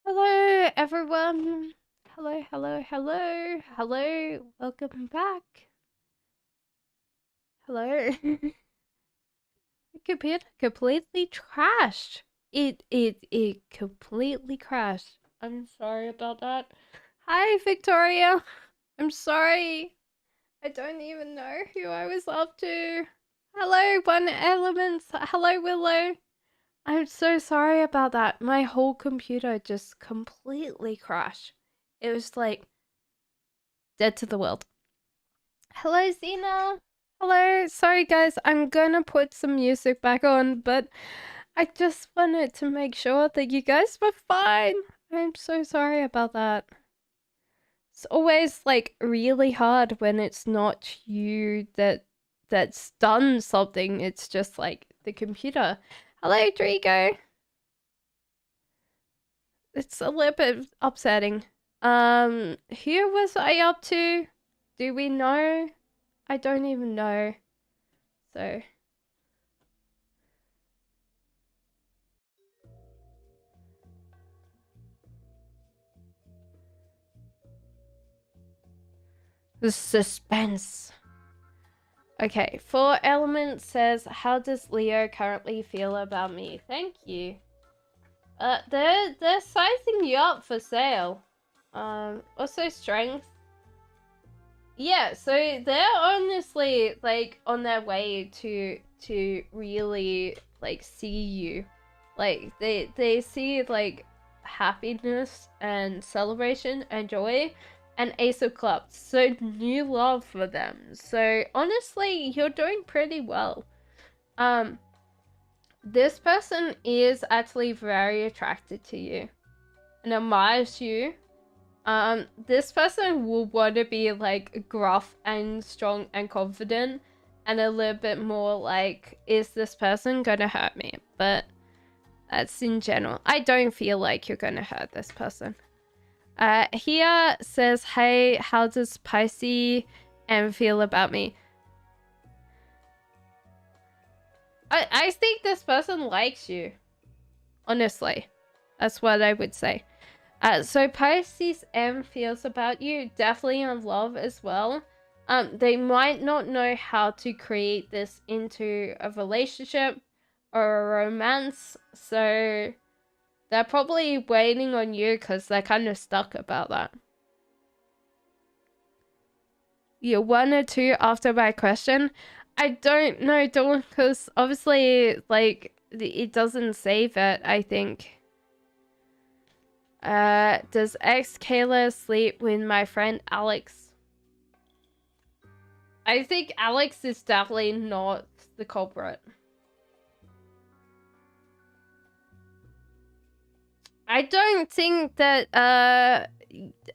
Hello, everyone. Hello, hello, hello, hello. Welcome back. Hello. My computer completely crashed. It completely crashed. I'm sorry about that. Hi, Victoria. I'm sorry. I don't even know who I was up to. Hello, One Elements. Hello, Willow. I'm so sorry about that. My whole computer just completely crashed. It was like dead to the world. Hello, Zena. Hello. Sorry, guys. I'm gonna put some music back on, but I just wanted to make sure that you guys were fine. I'm so sorry about that. It's always like really hard when it's not you that's done something. It's just like the computer. Hello, Drigo. It's a little bit upsetting. Who was I up to? Do we know? I don't even know. So. The suspense. Okay, 4 Element says, how does Leo currently feel about me? Thank you. They're sizing you up for sale. Also strength. Yeah, so they're honestly like on their way to really like see you. Like they see like happiness and celebration and joy and Ace of Clubs. So new love for them. So honestly, you're doing pretty well. This person is actually very attracted to you and admires you. This person will want to be like gruff and strong and confident and a little bit more like, is this person gonna hurt me? But that's in general. I don't feel like you're gonna hurt this person. Here says, hey, how does Pisces and feel about me? I think this person likes you. Honestly. That's what I would say. So Pisces M feels about you definitely on love as well. They might not know how to create this into a relationship or a romance, so they're probably waiting on you because they're kind of stuck about that. You're 1 or 2 after my question. I don't know, Dawn, because obviously, like, it doesn't save it, I think. Does ex Kayla sleep with my friend Alex? I think Alex is definitely not the culprit. I don't think that,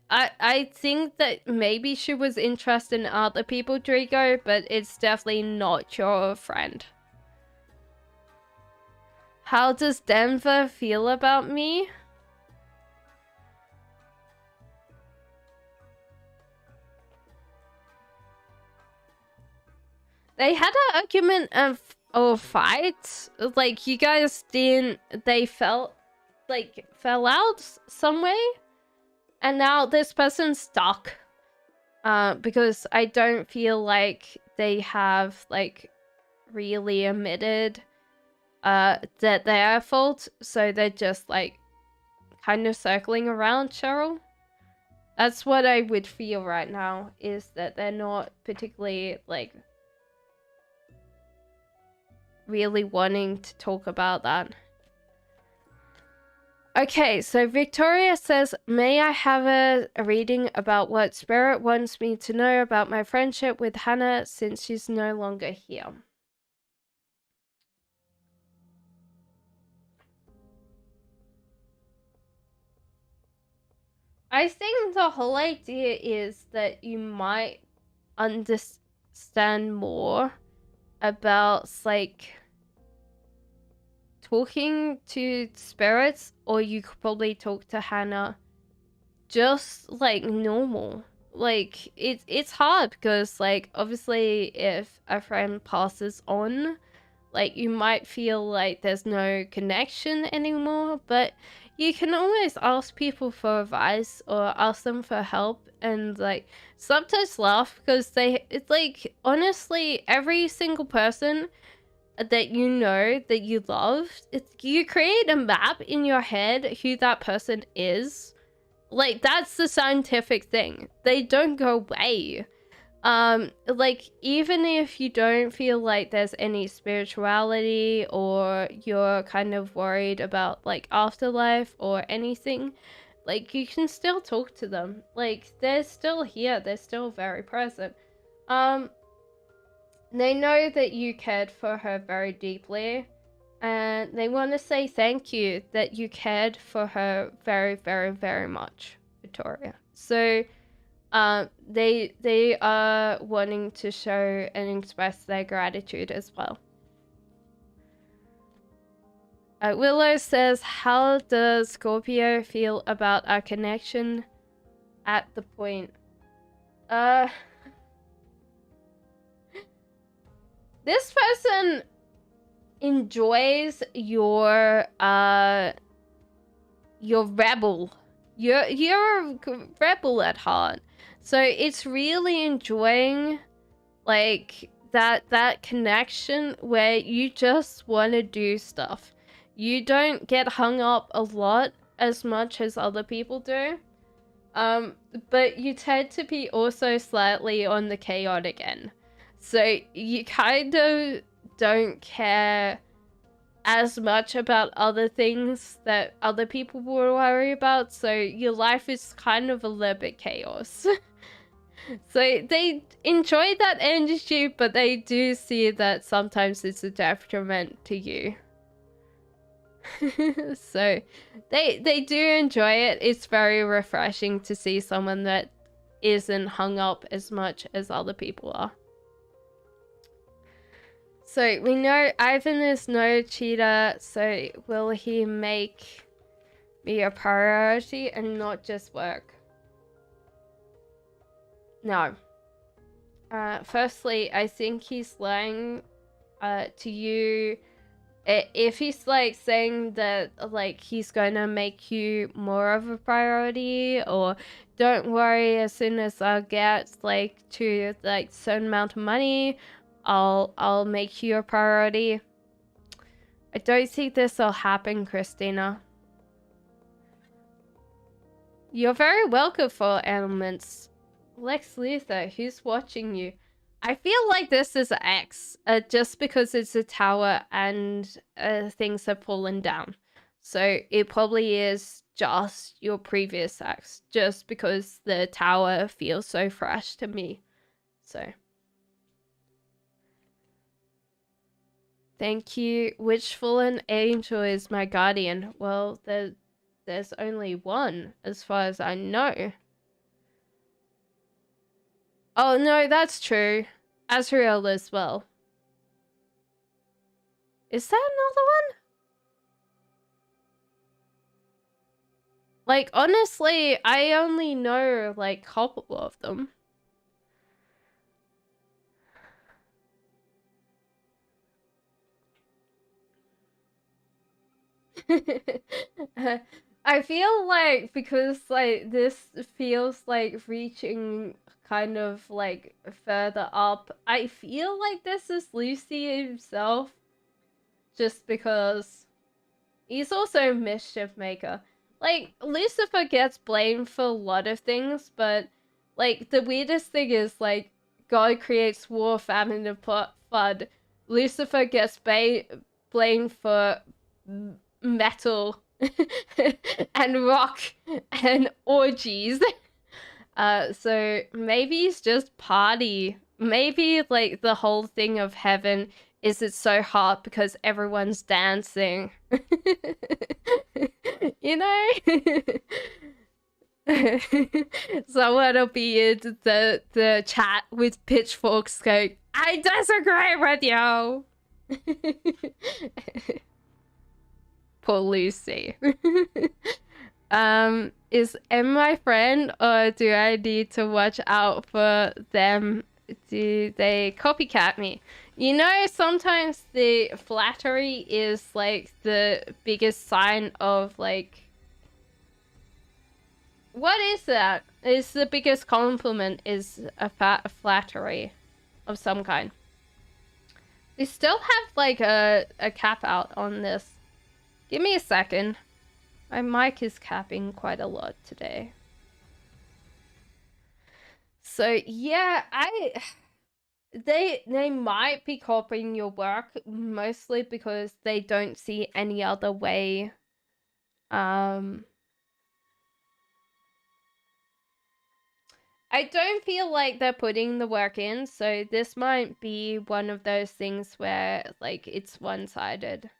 I think that maybe she was interested in other people, Drigo, but it's definitely not your friend. How does Denver feel about me? They had an argument or fight. Like, you guys didn't, they fell out some way. And now this person's stuck. Because I don't feel like they have, like, really admitted that they're at fault. So they're just, like, kind of circling around Cheryl. That's what I would feel right now, is that they're not particularly, like, really wanting to talk about that. Okay, so Victoria says, may I have a reading about what Spirit wants me to know about my friendship with Hannah since she's no longer here? I think the whole idea is that you might understand more about, like, talking to spirits, or you could probably talk to Hannah just like normal. Like, it's hard because, like, obviously if a friend passes on, Like, you might feel like there's no connection anymore, but you can always ask people for advice or ask them for help, and like sometimes laugh because it's like, honestly, every single person that you know that you love, you create a map in your head who that person is. Like, that's the scientific thing. They don't go away. Like, even if you don't feel like there's any spirituality, or you're kind of worried about like afterlife or anything, like, you can still talk to them. Like, they're still here, they're still very present. They know that you cared for her very deeply, and they want to say thank you that you cared for her very, very, very much, Victoria. So they are wanting to show and express their gratitude as well. Willow says, how does Scorpio feel about our connection at the point? This person enjoys your rebel. You're a rebel at heart. So it's really enjoying like that connection where you just want to do stuff. You don't get hung up a lot as much as other people do. But you tend to be also slightly on the chaotic end. So you kind of don't care as much about other things that other people will worry about. So your life is kind of a little bit chaos. So they enjoy that energy, but they do see that sometimes it's a detriment to you. So they do enjoy it. It's very refreshing to see someone that isn't hung up as much as other people are. So we know Ivan is no cheater, so will he make me a priority and not just work? No. Firstly, I think he's lying to you. If he's like saying that like he's gonna make you more of a priority, or don't worry, as soon as I get like to like certain amount of money, I'll make you a priority. I don't think this will happen, Christina. You're very welcome for elements. Lex Luthor, who's watching you? I feel like this is an X, just because it's a tower and things have fallen down. So it probably is just your previous X, just because the tower feels so fresh to me. So. Thank you. Which fallen angel is my guardian? Well, there's only one, as far as I know. Oh, no, that's true. Azrael as well. Is that another one? Like, honestly, I only know, like, a couple of them. I feel like, because, like, this feels like reaching kind of, like, further up, I feel like this is Lucy himself. Just because he's also a mischief maker. Like, Lucifer gets blamed for a lot of things, but, like, the weirdest thing is, like, God creates war, famine, and flood. Lucifer gets blamed for metal and rock and orgies. So maybe he's just party. Maybe, like, the whole thing of heaven is it's so hot because everyone's dancing. You know? Someone will be in the chat with pitchforks going, I disagree with you! Poor Lucy. Is M my friend, or do I need to watch out for them do they copycat me? You know, sometimes the flattery is like the biggest sign of like. What is that? Is the biggest compliment is a flattery of some kind. We still have like a cap out on this. Give me a second. My mic is capping quite a lot today. So yeah, they might be copying your work mostly because they don't see any other way. I don't feel like they're putting the work in, so this might be one of those things where like it's one-sided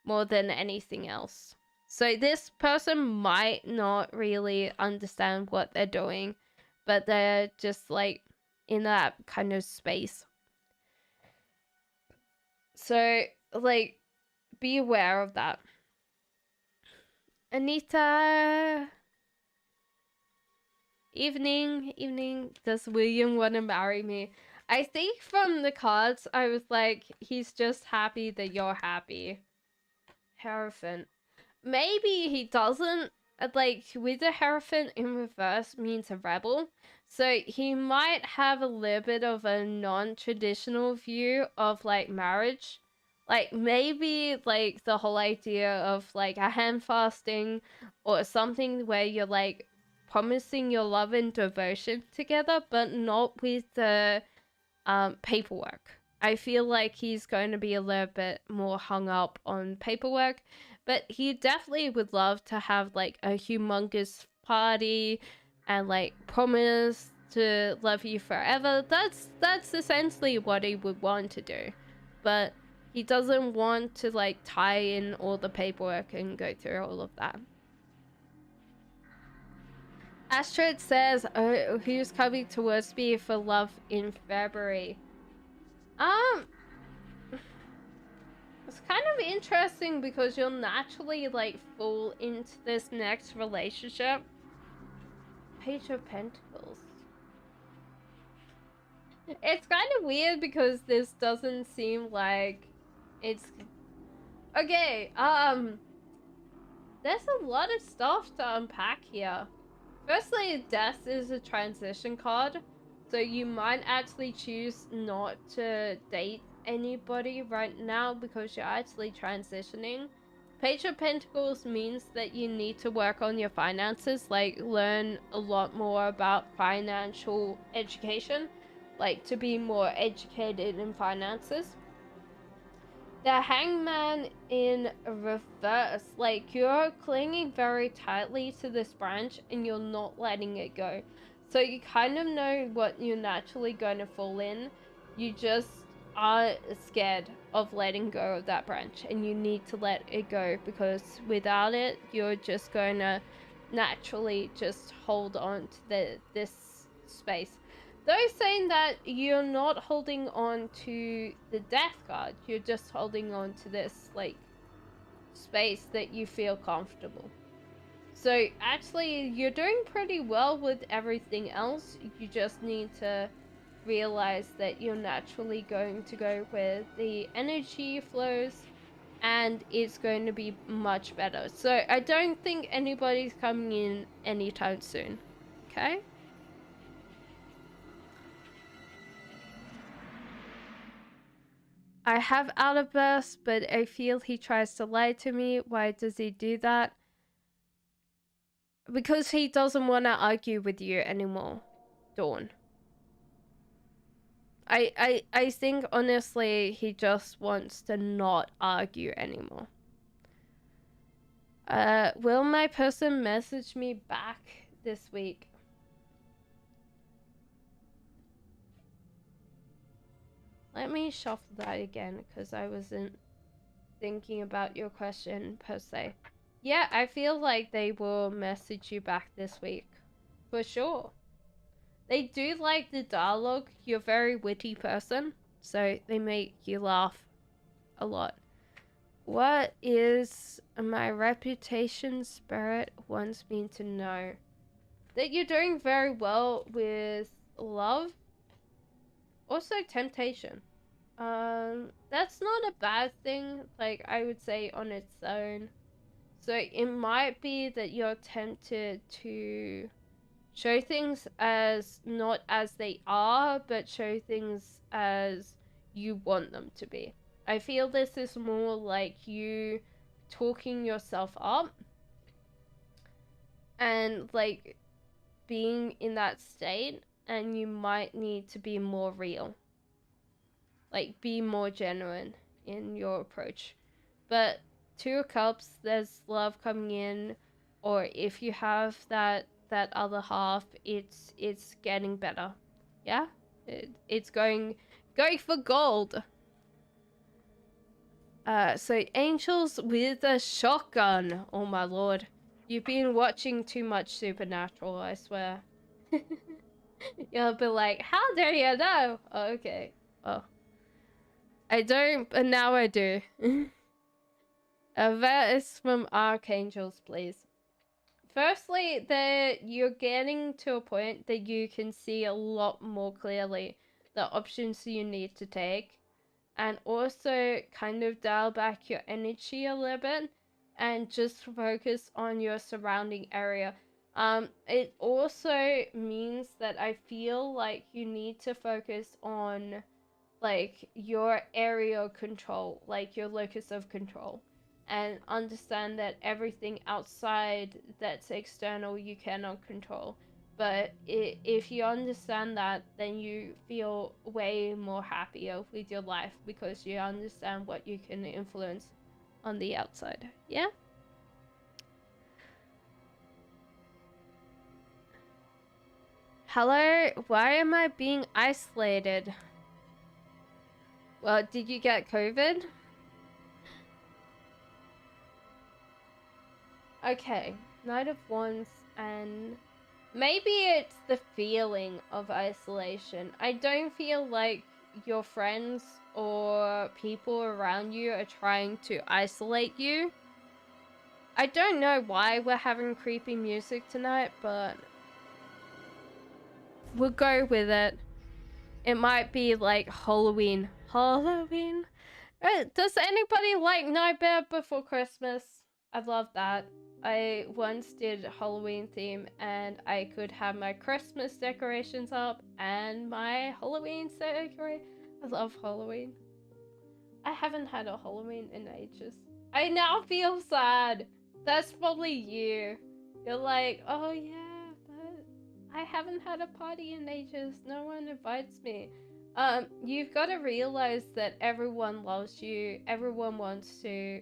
more than anything else. So this person might not really understand what they're doing, but they're just like in that kind of space. So like be aware of that. Anita, evening. Does William want to marry me? I think from the cards, I was like, he's just happy that you're happy. Hierophant. Maybe he doesn't. Like, with the Hierophant in reverse means a rebel. So he might have a little bit of a non-traditional view of, like, marriage. Like, maybe, like, the whole idea of, like, a hand fasting or something where you're, like, promising your love and devotion together, but not with the paperwork. I feel like he's going to be a little bit more hung up on paperwork, but he definitely would love to have like a humongous party and like promise to love you forever. That's essentially what he would want to do, but he doesn't want to like tie in all the paperwork and go through all of that. Astrid says, oh, who's coming towards me for love in February? It's kind of interesting because you'll naturally like fall into this next relationship. Page of Pentacles. It's kind of weird because this doesn't seem like it's okay. There's a lot of stuff to unpack here. Firstly, death is a transition card, so you might actually choose not to date anybody right now because you're actually transitioning. Page of Pentacles means that you need to work on your finances, like learn a lot more about financial education, like to be more educated in finances. The Hangman in reverse, like you're clinging very tightly to this branch and you're not letting it go. So you kind of know what you're naturally going to fall in. You just are scared of letting go of that branch and you need to let it go because without it, you're just going to naturally just hold on to this space. Though saying that, you're not holding on to the death card, you're just holding on to this like space that you feel comfortable. So actually you're doing pretty well with everything else. You just need to realize that you're naturally going to go where the energy flows and it's going to be much better. So I don't think anybody's coming in anytime soon. Okay? I have outbursts, but I feel he tries to lie to me. Why does he do that? Because he doesn't want to argue with you anymore, Dawn. I think honestly he just wants to not argue anymore. Will my person message me back this week? Let me shuffle that again because I wasn't thinking about your question per se. Yeah, I feel like they will message you back this week. For sure. They do like the dialogue. You're a very witty person, so they make you laugh a lot. What is my reputation? Spirit wants me to know that you're doing very well with love. also temptation. That's not a bad thing, like I would say on its own. So it might be that you're tempted to show things as not as they are, but show things as you want them to be. I feel this is more like you talking yourself up and like being in that state, and you might need to be more real, like be more genuine in your approach. But Two of Cups, there's love coming in, or if you have that other half, it's getting better. Yeah, it's going for gold. So angels with a shotgun. Oh my lord, you've been watching too much Supernatural, I swear. You'll be like, how dare you know? Oh, okay. Oh, I don't, but now I do. A verse from archangels, please. Firstly, that you're getting to a point that you can see a lot more clearly the options you need to take, and also kind of dial back your energy a little bit and just focus on your surrounding area. It also means that I feel like you need to focus on like your area of control, like your locus of control, and understand that everything outside that's external you cannot control. But if you understand that, then you feel way more happier with your life because you understand what you can influence on the outside. Yeah? Hello? Why am I being isolated? Well, did you get COVID? Okay, Knight of Wands, and maybe it's the feeling of isolation. I don't feel like your friends or people around you are trying to isolate you. I don't know why we're having creepy music tonight, but we'll go with it. It might be like Halloween. Halloween? Does anybody like Nightmare Before Christmas? I love that. I once did Halloween theme, and I could have my Christmas decorations up and my Halloween decoration. I love Halloween. I haven't had a Halloween in ages. I now feel sad. That's probably you. You're like, oh yeah, but I haven't had a party in ages. No one invites me. You've got to realize that everyone loves you. Everyone wants to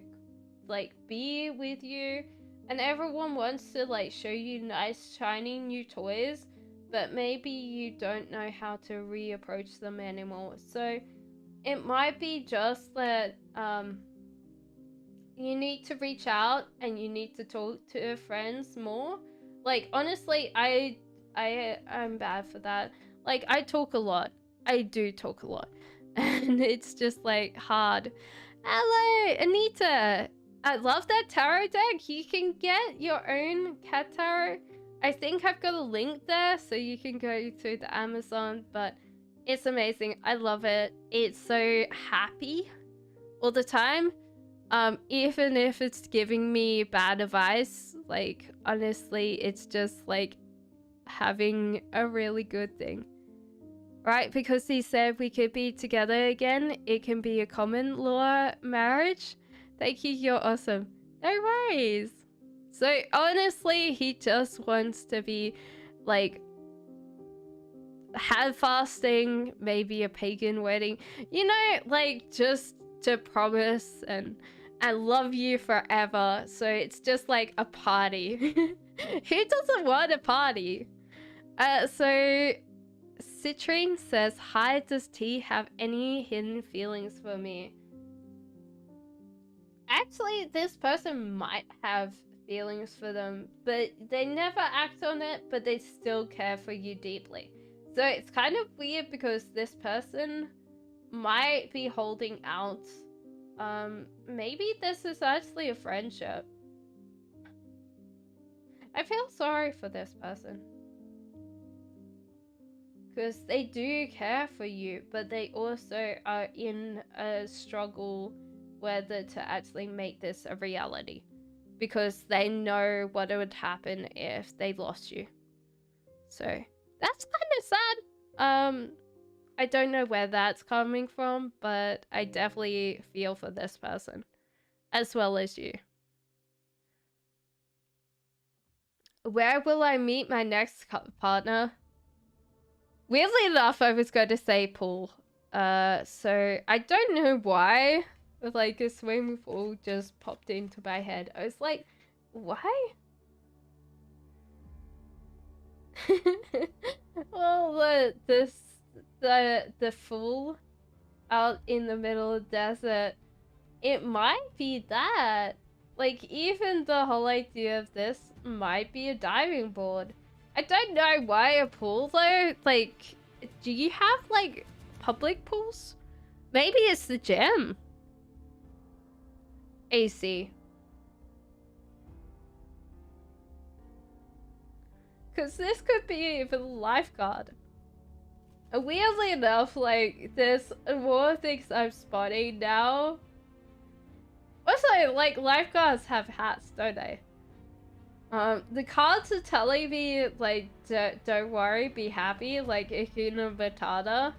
like be with you, and everyone wants to like show you nice shiny new toys, but maybe you don't know how to reapproach them anymore. So it might be just that you need to reach out and you need to talk to friends more. Like honestly, I'm bad for that. Like I talk a lot. I do talk a lot. And it's just like hard. Hello, Anita. I love that tarot deck. You can get your own cat tarot. I think I've got a link there so you can go to the Amazon, but it's amazing. I love it. It's so happy all the time. Even if it's giving me bad advice, like honestly, it's just like having a really good thing. Right? Because he said we could be together again. It can be a common law marriage. Thank you, you're awesome. No worries. So honestly, he just wants to be like have fasting, maybe a pagan wedding. You know, like just to promise and love you forever. So it's just like a party. Who doesn't want a party? So Citrine says, hi, does T have any hidden feelings for me? Actually, this person might have feelings for them, but they never act on it, but they still care for you deeply. So it's kind of weird because this person might be holding out. Maybe this is actually a friendship. I feel sorry for this person. Because they do care for you, but they also are in a struggle whether to actually make this a reality. Because they know what would happen if they lost you. So that's kind of sad. I don't know where that's coming from, but I definitely feel for this person as well as you. Where will I meet my next partner? Weirdly enough, I was going to say pool. So I don't know why, but like a swimming pool just popped into my head. I was like, why? Well, the fool out in the middle of the desert, it might be that. Like, even the whole idea of this might be a diving board. I don't know why a pool though. Like, do you have like public pools? Maybe it's the gym. AC. Because this could be for the lifeguard. Weirdly enough, like, there's more things I'm spotting now. Also, like, lifeguards have hats, don't they? The cards are telling me, like, don't worry, be happy, like, Hakuna Matata.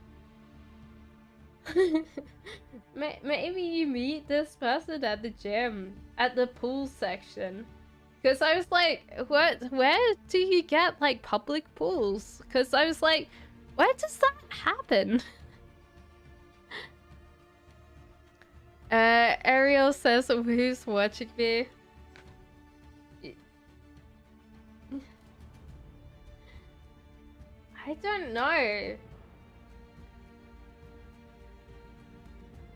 Maybe you meet this person at the gym, at the pool section. Because I was like, where do you get, like, public pools? Because I was like, where does that happen? Ariel says, who's watching me? I don't know.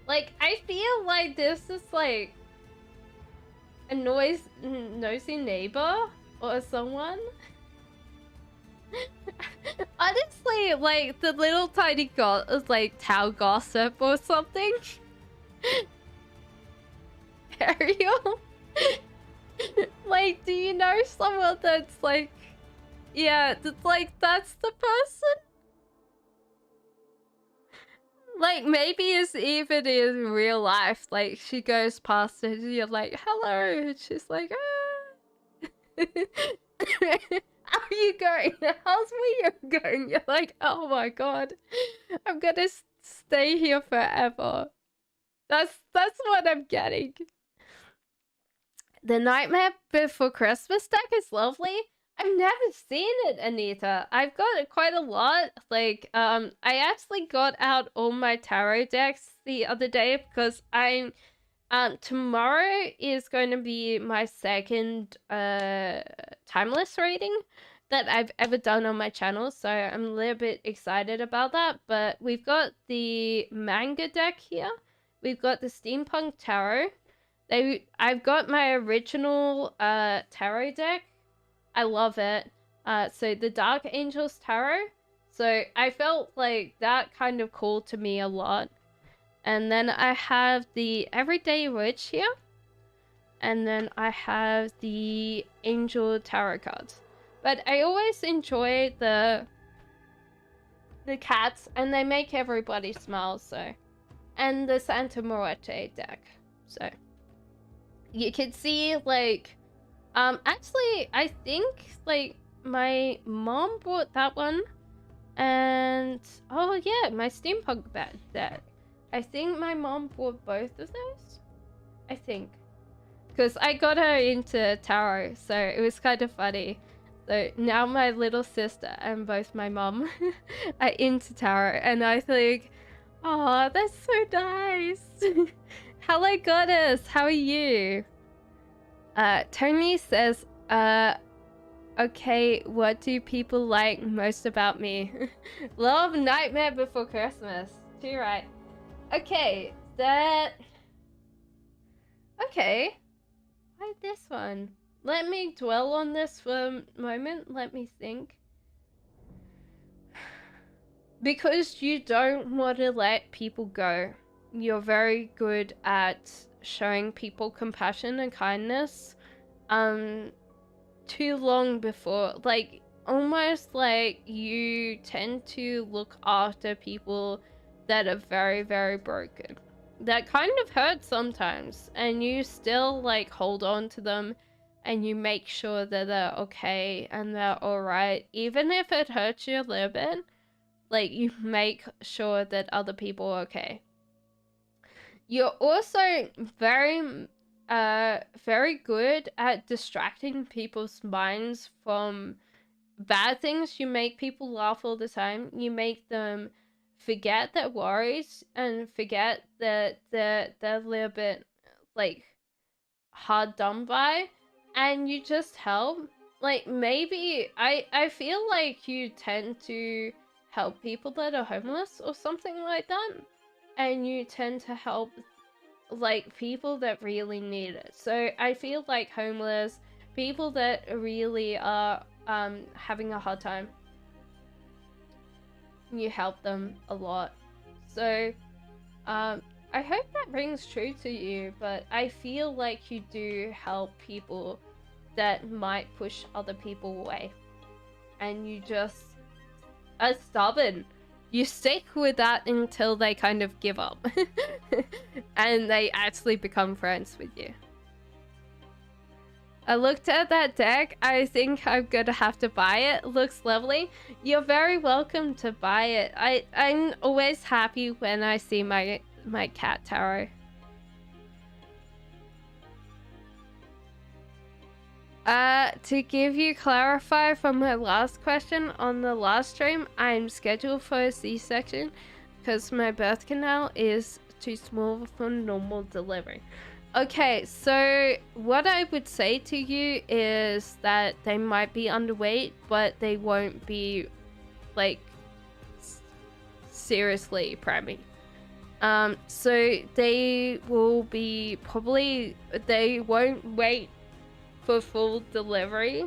Like, I feel like this is like a nosy neighbor or someone. Honestly, like the little tiny like town gossip or something. Ariel? Like, do you know someone that's like, yeah, that's the person? Like, maybe it's even in real life, like, she goes past it and you're like, hello, and she's like, ah. How are you going? How's we going? You're like, oh my god, I'm gonna stay here forever. That's what I'm getting. The Nightmare Before Christmas deck is lovely. I've never seen it, Anita. I've got it quite a lot. Like, I actually got out all my tarot decks the other day because I'm tomorrow is going to be my second timeless reading that I've ever done on my channel, so I'm a little bit excited about that. But we've got the manga deck here. We've got the Steampunk Tarot. I've got my original tarot deck. I love it. So the Dark Angels Tarot. So I felt like that kind of called to me a lot. And then I have the Everyday Witch here. And then I have the Angel Tarot cards. But I always enjoy the cats, and they make everybody smile, so. And the Santa Muerte deck. So you can see, like, actually, I think, like, my mom bought that one. And, oh yeah, my steampunk deck. I think my mom bought both of those. I think. Because I got her into tarot, so it was kind of funny. So now my little sister and both my mom are into tarot. And I think, oh, that's so nice. Hello, goddess. How are you? Tony says, okay, what do people like most about me? Love Nightmare Before Christmas. Too right. Okay, okay. Why this one? Let me dwell on this for a moment. Let me think. Because you don't want to let people go. You're very good at showing people compassion and kindness. Too long before, like, almost like you tend to look after people that are very, very broken. That kind of hurts sometimes, and you still like hold on to them and you make sure that they're okay and they're alright, even if it hurts you a little bit. Like, you make sure that other people are okay. You're also very, very good at distracting people's minds from bad things. You make people laugh all the time. You make them forget their worries and forget that they're a little bit, like, hard done by, and you just help. Like, maybe I feel like you tend to help people that are homeless or something like that, and you tend to help like people that really need it. So I feel like homeless people that really are having a hard time, you help them a lot. So I hope that rings true to you, but I feel like you do help people that might push other people away. And you just are stubborn. You stick with that until they kind of give up. And they actually become friends with you. I looked at that deck. I think I'm gonna have to buy it. Looks lovely. You're very welcome to buy it. I'm always happy when I see my cat tarot. To give you clarify from my last question on the last stream, I'm scheduled for a C-section because my birth canal is too small for normal delivery. Okay, so what I would say to you is that they might be underweight, but they won't be, like, seriously preemie. So they will be probably, they won't wait for full delivery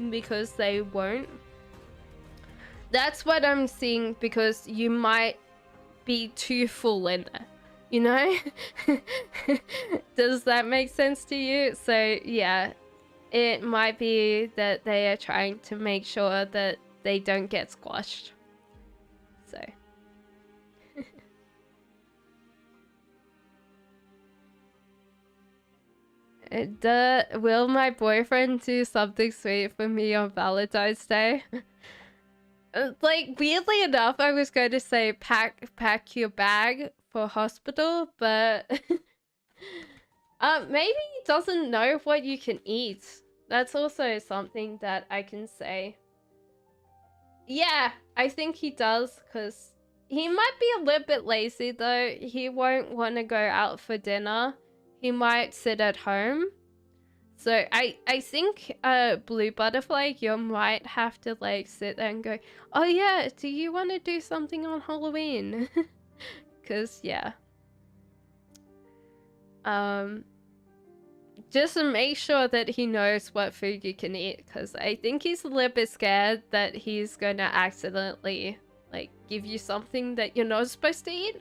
because they won't. That's what I'm seeing, because you might be too full in there, you know? Does that make sense to you? So yeah, it might be that they are trying to make sure that they don't get squashed. So will my boyfriend do something sweet for me on Valentine's Day? Like, weirdly enough, I was going to say pack your bag for hospital, but maybe he doesn't know what you can eat. That's also something that I can say. Yeah, I think he does, because he might be a little bit lazy though. He won't want to go out for dinner. He might sit at home. So I think Blue Butterfly, you might have to like sit there and go, oh yeah, do you want to do something on Halloween? Cause yeah. Just make sure that he knows what food you can eat, because I think he's a little bit scared that he's gonna accidentally like give you something that you're not supposed to eat.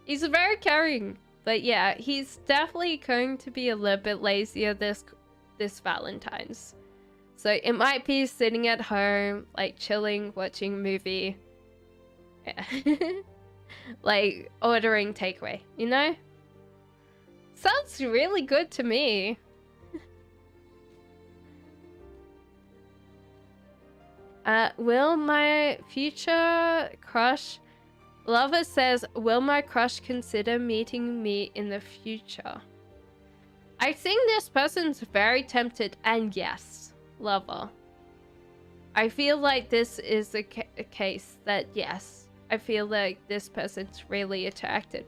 He's very caring. But yeah, he's definitely going to be a little bit lazier this Valentine's. So it might be sitting at home, like chilling, watching a movie. Yeah. Like ordering takeaway, you know? Sounds really good to me. Will my future crush... Lover says, will my crush consider meeting me in the future? I think this person's very tempted, and yes, lover. I feel like this is a case that, yes, I feel like this person's really attracted.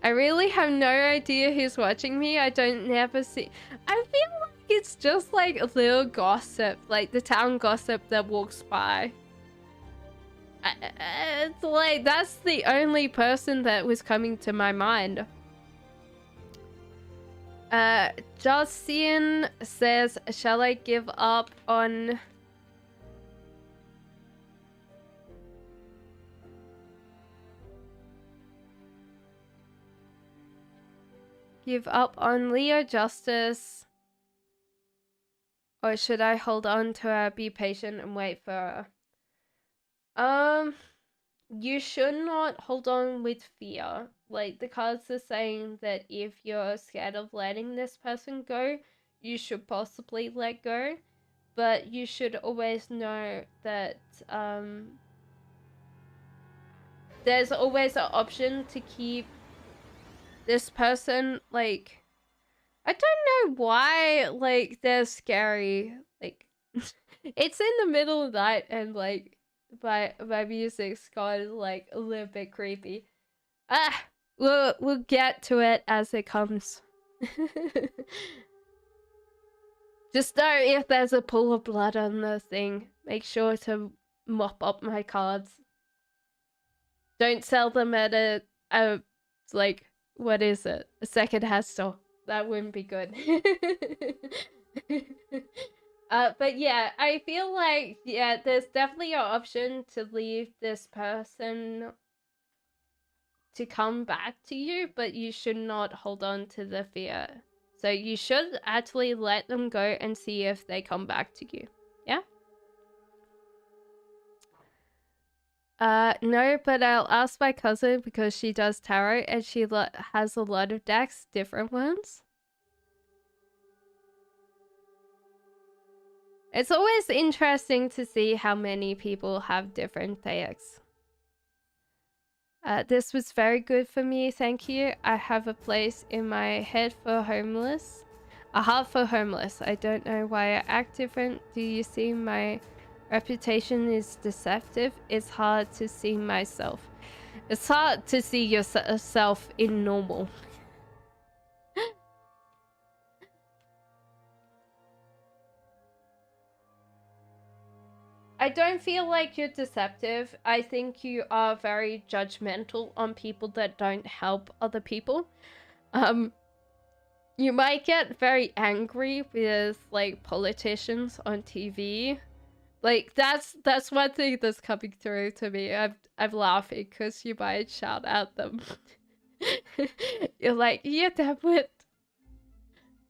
I really have no idea who's watching me. I don't never see... I feel like it's just like a little gossip, like the town gossip that walks by. It's like, that's the only person that was coming to my mind. Josian says, shall I give up on... Give up on Leo Justice Or should I hold on to her, be patient, and wait for her? You should not hold on with fear. Like, the cards are saying that if you're scared of letting this person go, you should possibly let go. But you should always know that there's always an option to keep this person, like, I don't know why, like, they're scary. Like, it's in the middle of the night and, like, my music's gone, like, a little bit creepy. We'll get to it as it comes. Just know if there's a pool of blood on the thing, make sure to mop up my cards. Don't sell them at a like, what is it? A second-hand store. That wouldn't be good. But yeah, I feel like, yeah, there's definitely an option to leave this person to come back to you, but you should not hold on to the fear. So you should actually let them go and see if they come back to you. Yeah? No, but I'll ask my cousin because she does tarot and she has a lot of decks, different ones. It's always interesting to see how many people have different decks. This was very good for me, thank you. I have a place in my head for homeless. A heart for homeless. I don't know why I act different. Do you see my reputation is deceptive? It's hard to see myself. It's hard to see yourself in normal. I don't feel like you're deceptive. I think you are very judgmental on people that don't help other people. You might get very angry with, like, politicians on TV. Like, that's one thing that's coming through to me. I'm laughing because you might shout at them. You're like, yeah, that would.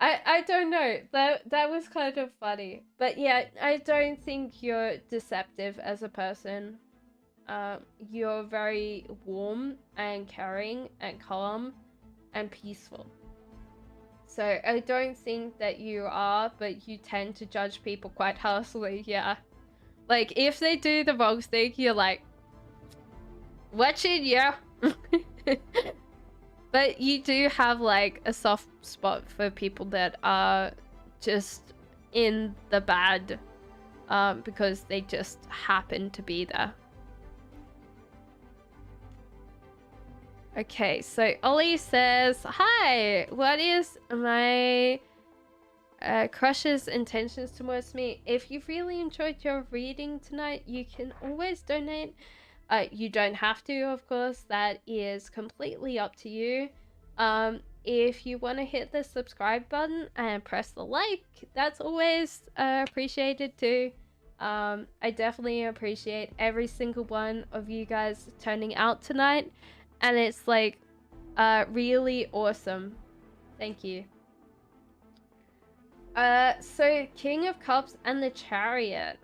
I don't know. That was kind of funny. But yeah, I don't think you're deceptive as a person. You're very warm and caring and calm and peaceful. So I don't think that you are, but you tend to judge people quite harshly, yeah. Like, if they do the wrong thing, you're like, watch it, yeah. But you do have, like, a soft spot for people that are just in the bad, because they just happen to be there. Okay, so Ollie says, hi, what is my crush's intentions towards me? If you've really enjoyed your reading tonight, you can always donate. You don't have to, of course. That is completely up to you. If you want to hit the subscribe button and press the like, that's always appreciated too. I definitely appreciate every single one of you guys turning out tonight. And it's, like, really awesome. Thank you. So King of Cups and the Chariot.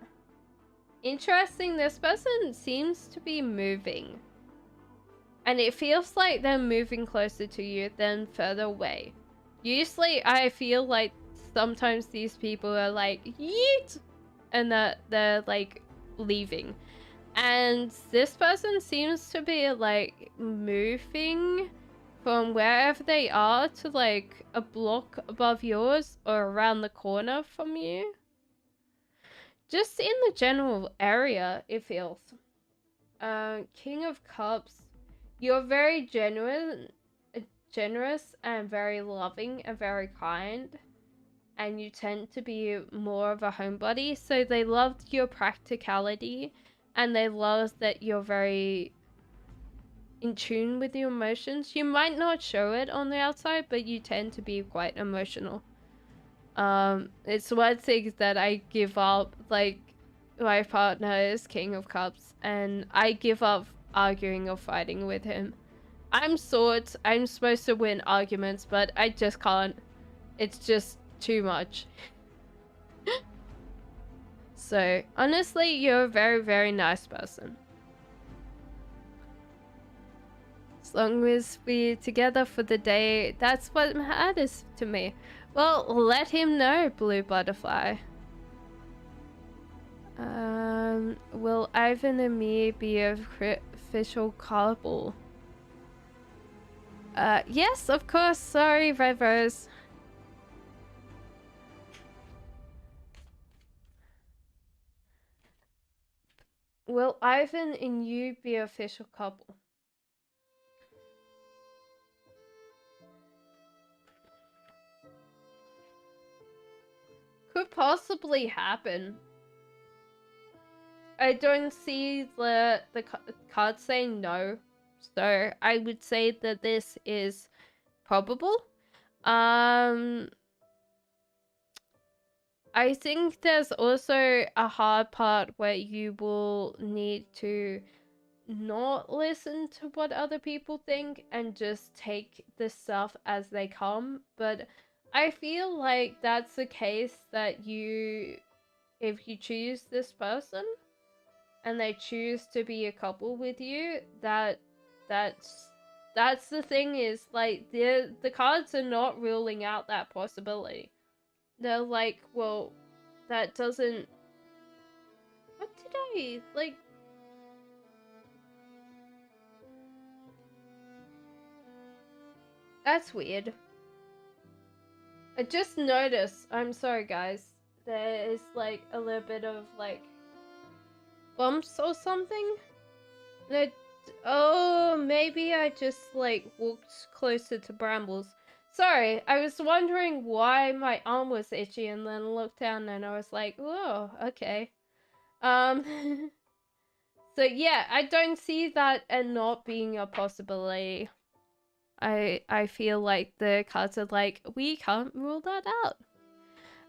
Interesting, this person seems to be moving. And it feels like they're moving closer to you than further away. Usually I feel like sometimes these people are like, yeet! And they're like leaving. And this person seems to be, like, moving from wherever they are to, like, a block above yours or around the corner from you. Just in the general area, it feels. King of Cups. You're very generous and very loving and very kind. And you tend to be more of a homebody. So they loved your practicality. And they love that you're very in tune with your emotions. You might not show it on the outside, but you tend to be quite emotional. It's one thing that I give up. Like, my partner is King of Cups, and I give up arguing or fighting with him. I'm Swords. I'm supposed to win arguments, but I just can't. It's just too much. So honestly, you're a very, very nice person. As long as we're together for the day, that's what matters to me. Well, let him know, Blue Butterfly. Will Ivan and me be a official couple? Yes, of course. Sorry, Red Rose. Will Ivan and you be an official couple? Could possibly happen. I don't see the card saying no, so I would say that this is probable. I think there's also a hard part where you will need to not listen to what other people think and just take the stuff as they come. But I feel like that's the case that if you choose this person and they choose to be a couple with you, that's the thing, is like the cards are not ruling out that possibility. They're like, well, that doesn't, what did I like? That's weird. I just noticed, I'm sorry guys, there is like a little bit of like bumps or something. That, oh, maybe I just like walked closer to brambles. Sorry, I was wondering why my arm was itchy and then looked down and I was like, whoa, okay. So yeah, I don't see that and not being a possibility. I feel like the cards are like, we can't rule that out.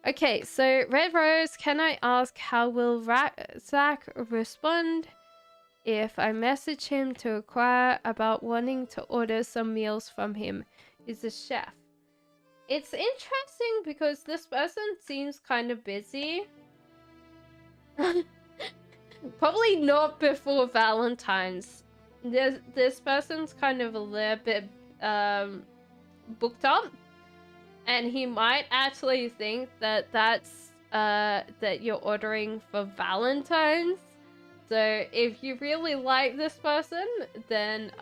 Okay, so Red Rose, can I ask how will Zach respond if I message him to inquire about wanting to order some meals from him? He's a chef. It's interesting because this person seems kind of busy. Probably not before Valentine's. This person's kind of a little bit booked up, and he might actually think that that's that you're ordering for Valentine's. So if you really like this person, then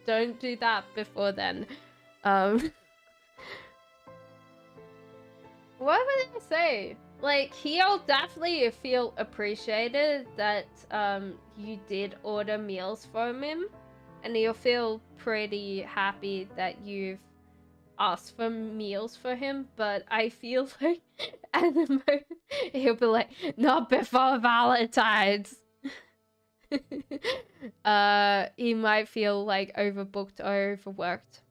don't do that before then. What would I say? Like, he'll definitely feel appreciated that you did order meals from him, and he'll feel pretty happy that you've asked for meals for him. But I feel like at the moment he'll be like, not before Valentine's. He might feel like overbooked or overworked.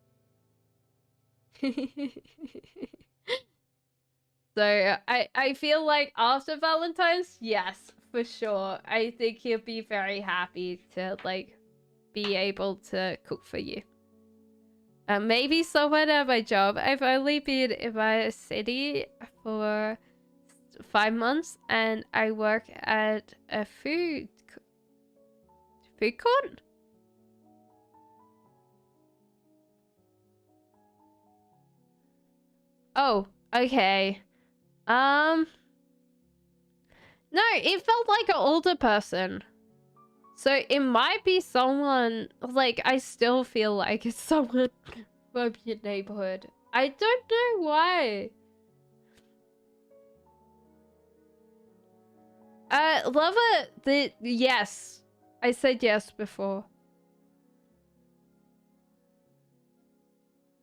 So I feel like after Valentine's, yes, for sure. I think he'll be very happy to like be able to cook for you. Maybe someone at my job. I've only been in my city for 5 months, and I work at a food court. Oh, okay. No, it felt like an older person. So it might be someone, like, I still feel like it's someone from your neighborhood. I don't know why. Love it. Yes. I said yes before.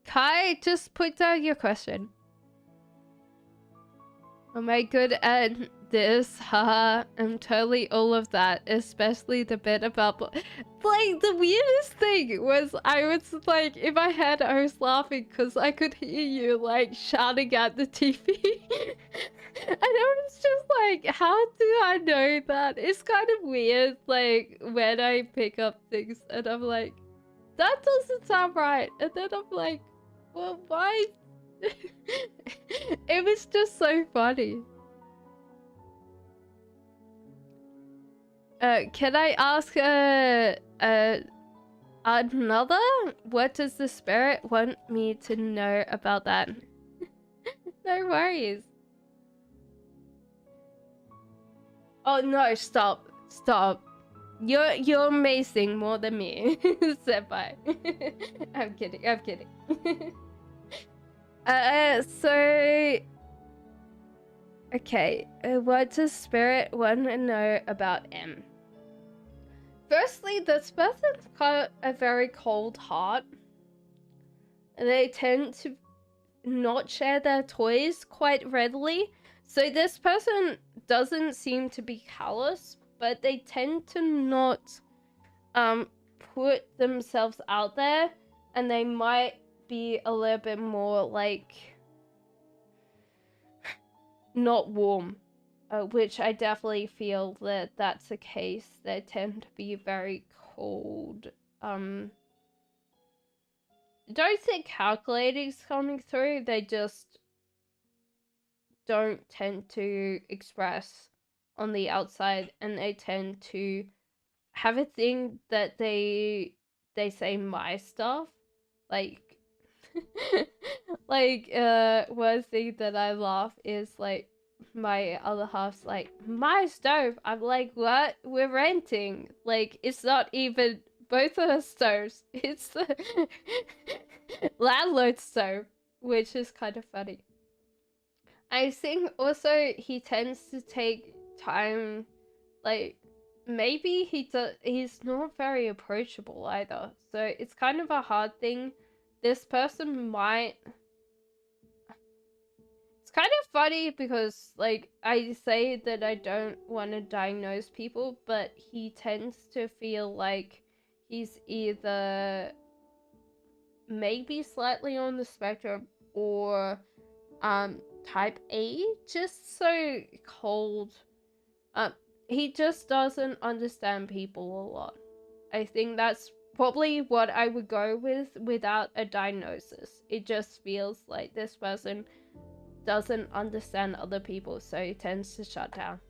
Kai, just put down your question. Am I good at this? Haha, I'm totally all of that, especially the bit about like the weirdest thing was I was like in my head I was laughing because I could hear you like shouting at the TV. And I was just like, how do I know that? It's kind of weird, like when I pick up things and I'm like, that doesn't sound right, and then I'm like, well, why? It was just so funny. Can I ask another? What does the spirit want me to know about that? No worries. Oh no, stop. You're amazing more than me, senpai. I'm kidding. So okay, what does spirit want to know about M? Firstly, this person's got a very cold heart. They tend to not share their toys quite readily. So this person doesn't seem to be callous, but they tend to not put themselves out there, and they might be a little bit more like not warm, which I definitely feel that that's the case. They tend to be very cold. Don't think calculating's coming through. They just don't tend to express on the outside, and they tend to have a thing that they say my stuff, like like one thing that I laugh is like my other half's like, my stove. I'm like, what? We're renting. Like, it's not even both of our stoves. It's the landlord stove, which is kind of funny. I think also he tends to take time, like maybe he's not very approachable either. So it's kind of a hard thing. This person might, it's kind of funny because like I say that I don't want to diagnose people, but he tends to feel like he's either maybe slightly on the spectrum or type A, just so cold. He just doesn't understand people a lot. I think that's probably what I would go with without a diagnosis. It just feels like this person doesn't understand other people, so he tends to shut down.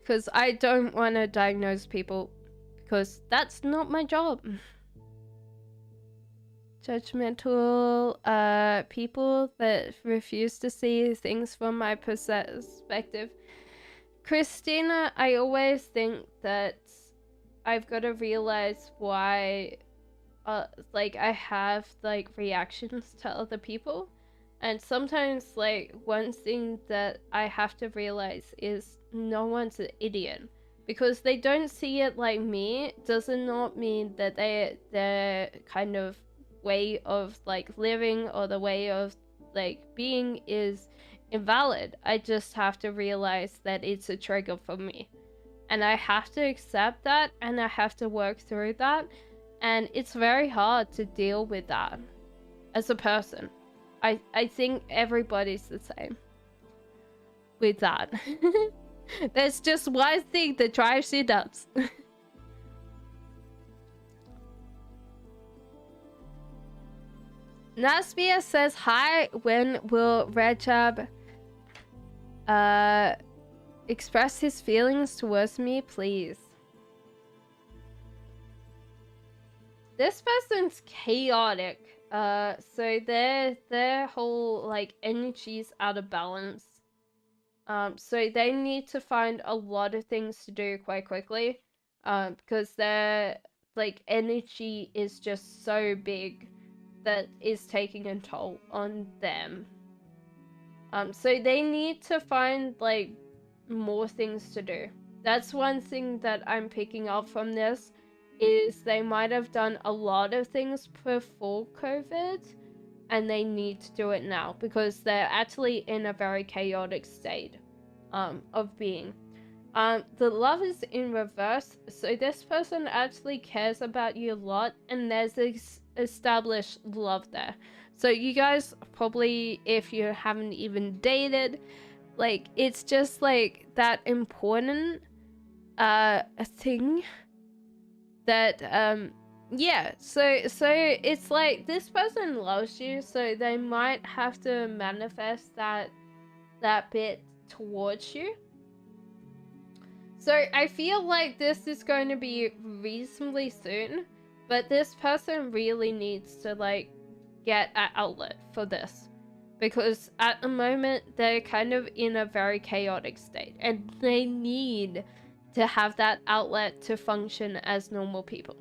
Because I don't want to diagnose people, because that's not my job. Judgmental people that refuse to see things from my perspective. Christina, I always think that I've got to realize why like I have like reactions to other people, and sometimes like one thing that I have to realize is no one's an idiot. Because they don't see it like me does not mean that their kind of way of like living or the way of like being is invalid. I just have to realize that it's a trigger for me, and I have to accept that, and I have to work through that, and it's very hard to deal with that as a person. I think everybody's the same with that. There's just one thing that drives you nuts. Nasbia says, hi, when will Rajab express his feelings towards me, please? This person's chaotic. So their whole like energy's out of balance. So they need to find a lot of things to do quite quickly. Because their like energy is just so big that is taking a toll on them. So they need to find like more things to do. That's one thing that I'm picking up from this, is they might have done a lot of things before COVID, and they need to do it now because they're actually in a very chaotic state of being. The love is in reverse, so this person actually cares about you a lot, and there's this established love there. So you guys probably, if you haven't even dated, like it's just like that important thing that Yeah, so it's like this person loves you, so they might have to manifest that bit towards you. So I feel like this is going to be reasonably soon, but this person really needs to like get an outlet for this, because at the moment they're kind of in a very chaotic state and they need to have that outlet to function as normal people.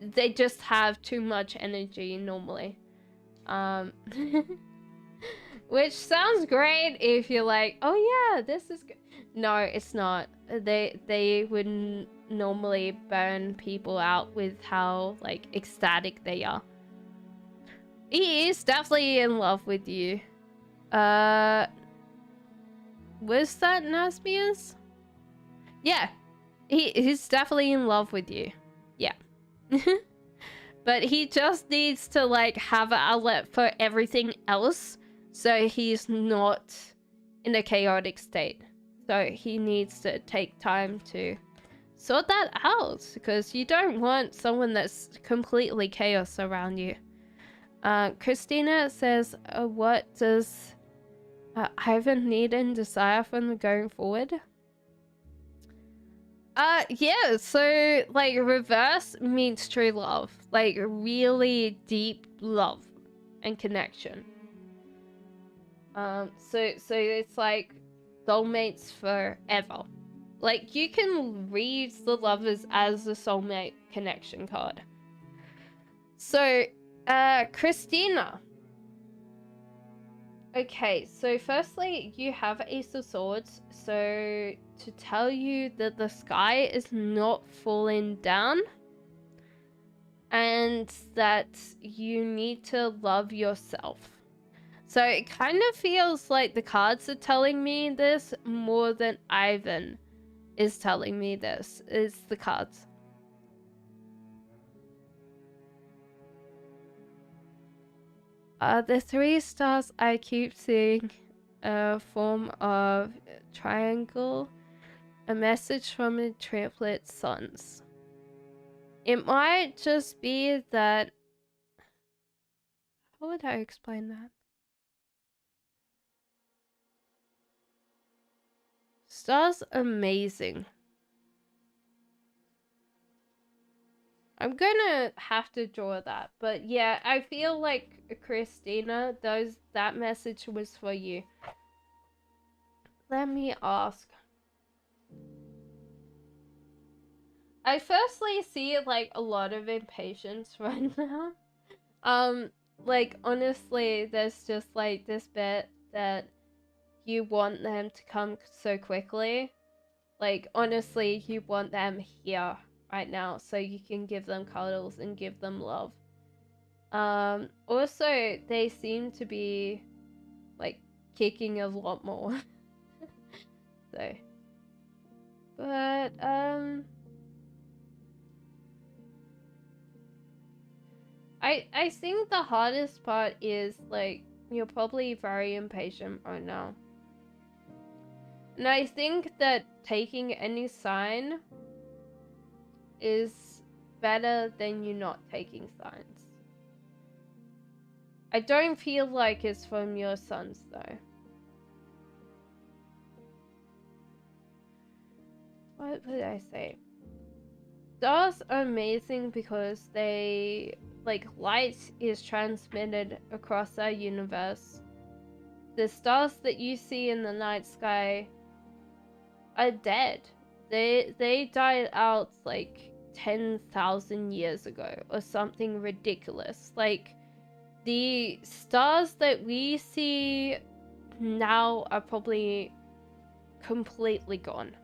They just have too much energy normally. Which sounds great if you're like, oh yeah, this is good. No, it's not. They would normally burn people out with how like ecstatic they are. He is definitely in love with you. Was that Nasmius? Yeah, he's definitely in love with you. Yeah. But he just needs to like have an outlet for everything else, so he's not in a chaotic state. So he needs to take time to sort that out, because you don't want someone that's completely chaos around you. Christina says, what does Ivan need and desire from going forward? Yeah, so like reverse means true love, like really deep love and connection. So it's like soulmates forever. Like you can read the lovers as the soulmate connection card. So, Christina. Okay, so firstly, you have Ace of Swords, so to tell you that the sky is not falling down and that you need to love yourself. So it kind of feels like the cards are telling me this more than Ivan is telling me this. It's the cards. The 3 stars I keep seeing a form of triangle, a message from the triplet suns. It might just be that... How would I explain that? Stars amazing. I'm gonna have to draw that, but yeah, I feel like Christina, that message was for you. Let me ask. I firstly see like a lot of impatience right now. Like honestly, there's just like this bit that you want them to come so quickly. Like honestly, you want them here right now so you can give them cuddles and give them love. Also they seem to be like kicking a lot more. So, but I think the hardest part is like you're probably very impatient right now. And I think that taking any sign is better than you not taking signs. I don't feel like it's from your sons though. What would I say? Stars are amazing because they, like, light is transmitted across our universe. The stars that you see in the night sky are dead. They died out like 10,000 years ago or something ridiculous. Like the stars that we see now are probably completely gone.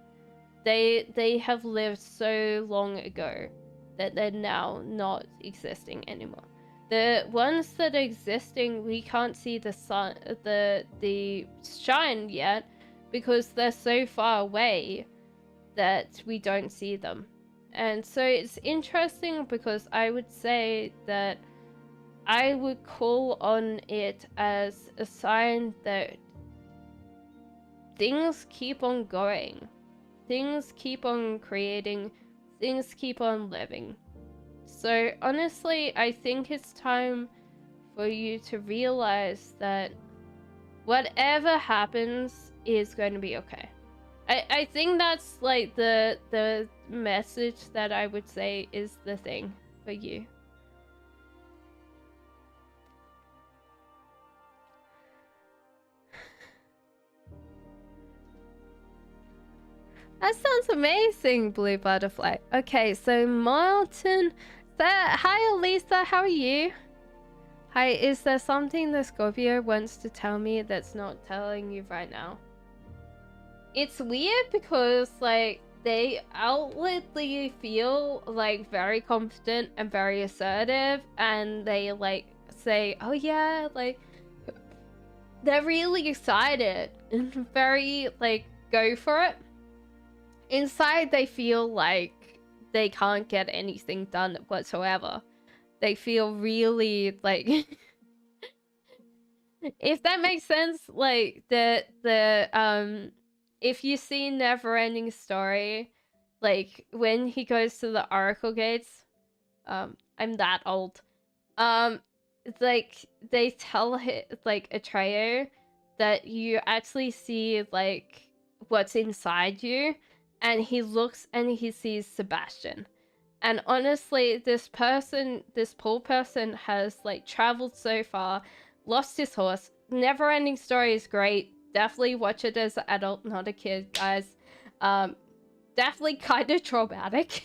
They have lived so long ago that they're now not existing anymore. The ones that are existing, we can't see the sun, the shine yet, because they're so far away that we don't see them. And so it's interesting because I would say that I would call on it as a sign that things keep on going. Things keep on creating. Things keep on living. So honestly, I think it's time for you to realize that whatever happens is going to be okay. I think that's like the message that I would say is the thing for you. That sounds amazing, Blue Butterfly. Okay, so Martin, hi Elisa, how are you? Hi, is there something the Scorpio wants to tell me that's not telling you right now? It's weird because like they outwardly feel like very confident and very assertive, and they like say, oh yeah, like they're really excited and very like go for it. Inside they feel like they can't get anything done whatsoever. They feel really like if that makes sense, like the if you see Neverending Story, like when he goes to the Oracle Gates, I'm that old. It's like they tell like Atreyu that you actually see like what's inside you, and he looks and he sees Sebastian. And honestly, this poor person has like traveled so far, lost his horse. Neverending Story is great. Definitely watch it as an adult, not a kid, guys. Definitely kind of traumatic.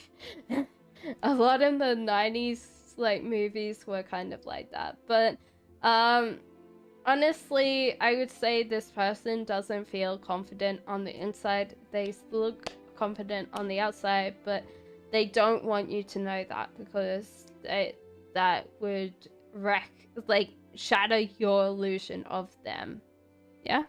A lot of the 90s like movies were kind of like that. But honestly, I would say this person doesn't feel confident on the inside. They look confident on the outside, but they don't want you to know that because that would shatter your illusion of them. Yeah?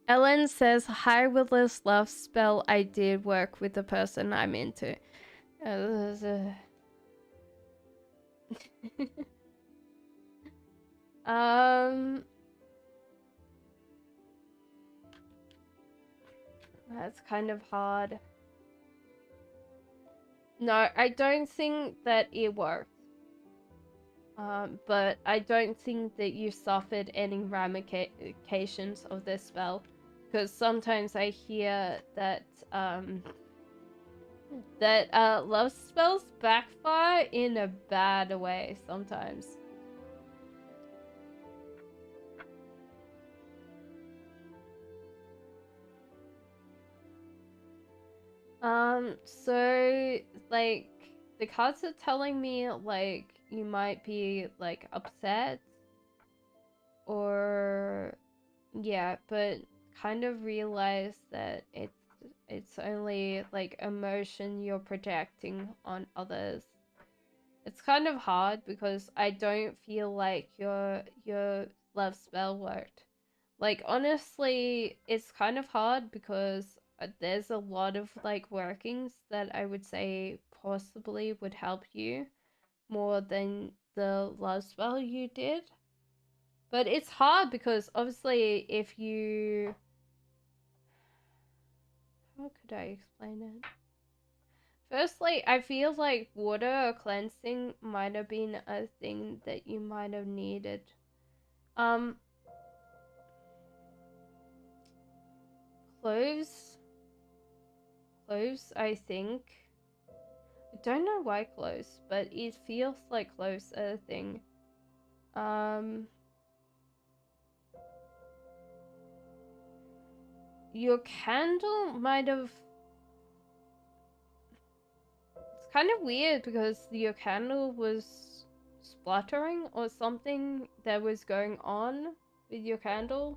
Ellen says, hi, with this love spell I did work with the person I'm into. That's kind of hard. No, I don't think that it worked. But I don't think that you suffered any ramifications of this spell. Because sometimes I hear that, love spells backfire in a bad way sometimes. So, like, the cards are telling me, like, you might be, like, upset. Or, yeah, but kind of realize that it's only, like, emotion you're projecting on others. It's kind of hard because I don't feel like your love spell worked. Like, honestly, it's kind of hard because there's a lot of like workings that I would say possibly would help you more than the love spell you did. But it's hard because obviously if you... How could I explain it? Firstly, I feel like water or cleansing might have been a thing that you might have needed. Cloves, I think. I don't know why cloves, but it feels like cloves are a thing. Your candle might have... It's kind of weird because your candle was spluttering or something that was going on with your candle.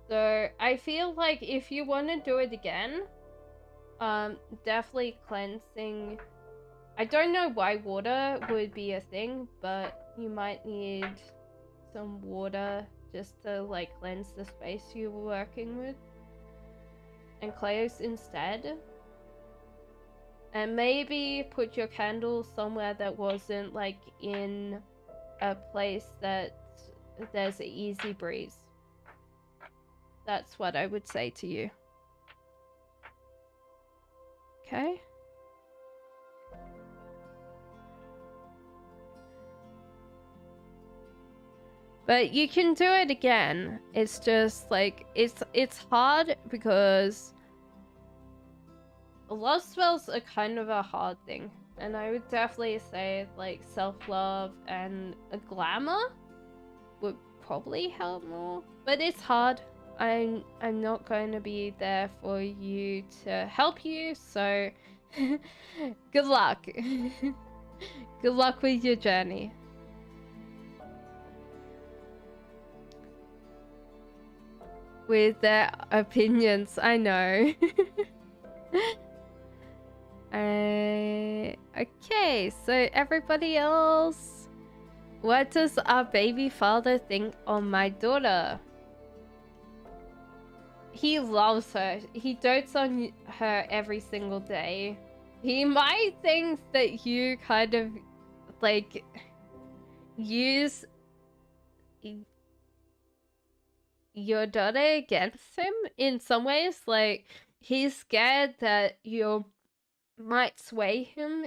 So I feel like if you want to do it again, definitely cleansing. I don't know why water would be a thing, but you might need some water just to like cleanse the space you were working with. And clothes instead. And maybe put your candle somewhere that wasn't like in a place that there's an easy breeze. That's what I would say to you. Okay? But you can do it again. It's just like it's hard because a lot of spells are kind of a hard thing. And I would definitely say like self-love and a glamour would probably help more. But it's hard. I'm not going to be there for you to help you, so good luck. Good luck with your journey. With their opinions, I know. Okay, so everybody else, what does our baby father think on my daughter? He loves her. He dotes on her every single day. He might think that you kind of like use your daughter against him in some ways. Like he's scared that you might sway him,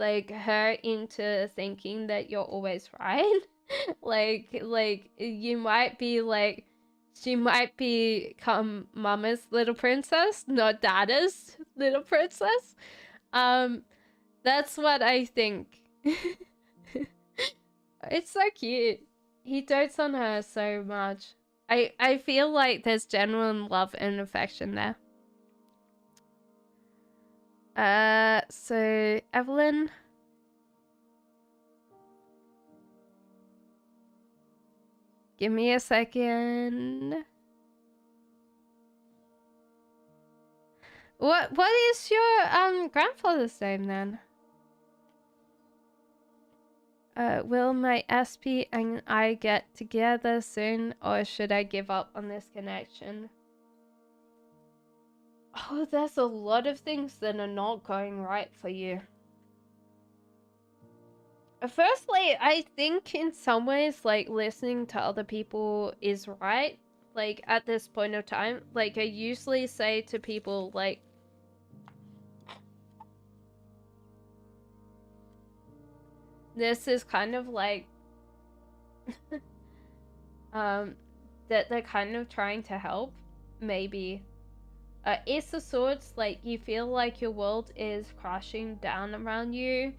like her, into thinking that you're always right. like you might be like, she might become mama's little princess, not dada's little princess. That's what I think. It's so cute. He dotes on her so much. I feel like there's genuine love and affection there. So Evelyn, give me a second. What is your grandfather's name then? Will my SP and I get together soon, or should I give up on this connection? Oh, there's a lot of things that are not going right for you. Firstly, I think in some ways, like, listening to other people is right. Like, at this point of time, like, I usually say to people, like, this is kind of like, that they're kind of trying to help, maybe. Ace of Swords, like, you feel like your world is crashing down around you,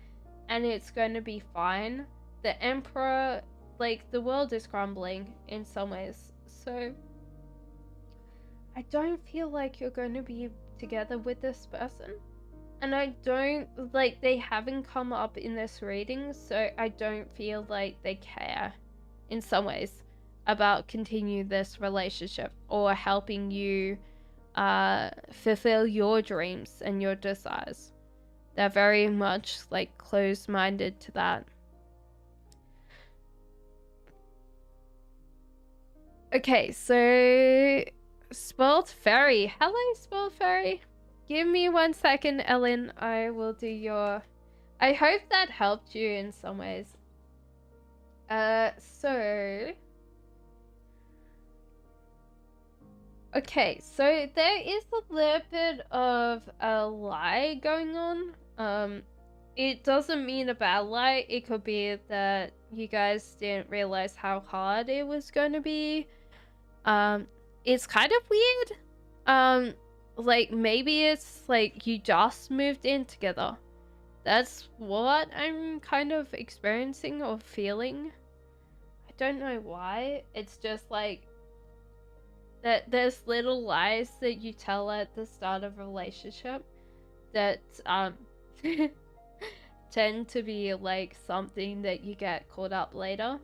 and it's going to be fine. The Emperor, like, the world is crumbling in some ways, so I don't feel like you're going to be together with this person. And I don't, like, they haven't come up in this reading, so I don't feel like they care in some ways about continue this relationship or helping you fulfill your dreams and your desires. They're very much like closed-minded to that. Okay, so Spoiled Fairy. Hello, Spoiled Fairy. Give me 1 second, Ellen. I will do your... I hope that helped you in some ways. So... Okay, so there is a little bit of a lie going on. It doesn't mean a bad lie. It could be that you guys didn't realize how hard it was going to be. It's kind of weird. Like, maybe it's like you just moved in together. That's what I'm kind of experiencing or feeling. I don't know why. It's just like that there's little lies that you tell at the start of a relationship that tend to be like something that you get caught up later.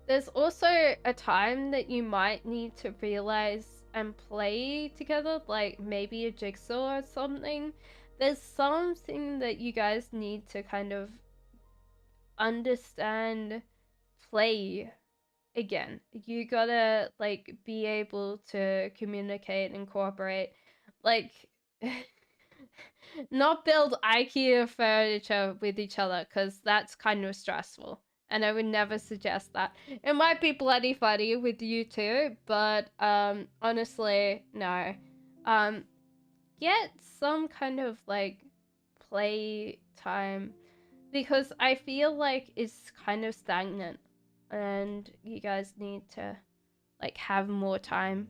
There's also a time that you might need to realize and play together, like maybe a jigsaw or something. There's something that you guys need to kind of understand, play again. You gotta like be able to communicate and cooperate, like not build IKEA furniture with each other, because that's kind of stressful. And I would never suggest that. It might be bloody funny with you too, but honestly, no. Get some kind of like play time, because I feel like it's kind of stagnant and you guys need to like have more time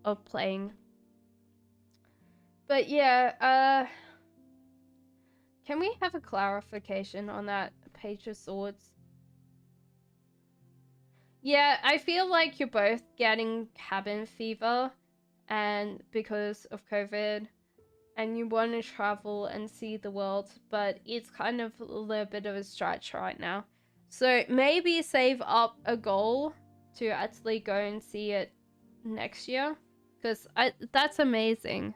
of playing. But yeah, can we have a clarification on that Page of Swords? Yeah, I feel like you're both getting cabin fever, and because of COVID, and you want to travel and see the world, but it's kind of a little bit of a stretch right now. So maybe save up a goal to actually go and see it next year, because that's amazing.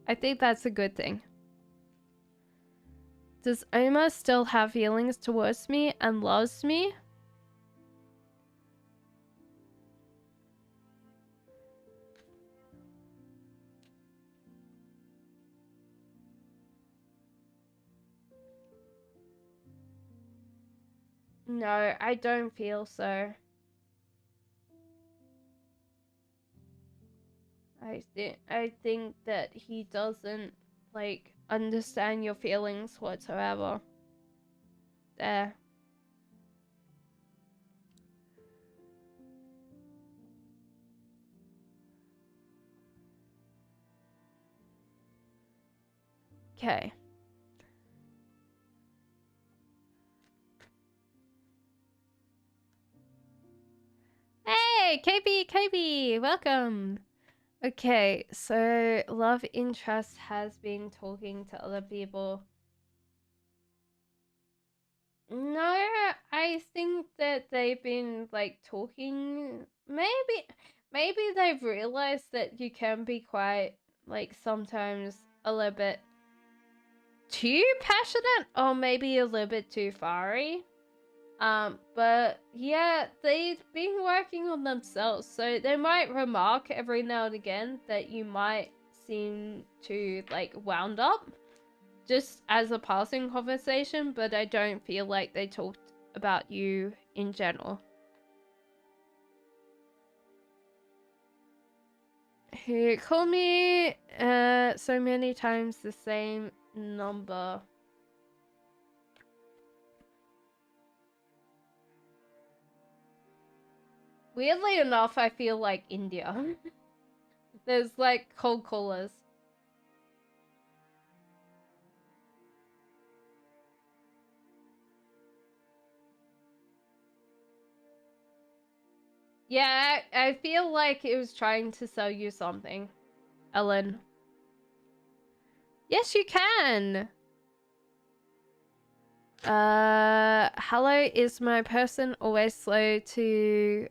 I think that's a good thing. Does Oma still have feelings towards me and loves me? No, I don't feel so. I think that he doesn't like understand your feelings whatsoever. There. Okay. Hey, KB, welcome. Okay, so love interest has been talking to other people. No, I think that they've been like talking. Maybe they've realized that you can be quite like sometimes a little bit too passionate, or maybe a little bit too fiery. But yeah, they've been working on themselves, so they might remark every now and again that you might seem to like wound up just as a passing conversation, but I don't feel like they talked about you in general. He called me so many times the same number. Weirdly enough, I feel like India. There's like cold callers. Yeah, I feel like it was trying to sell you something, Ellen. Yes, you can. Hello, is my person always slow to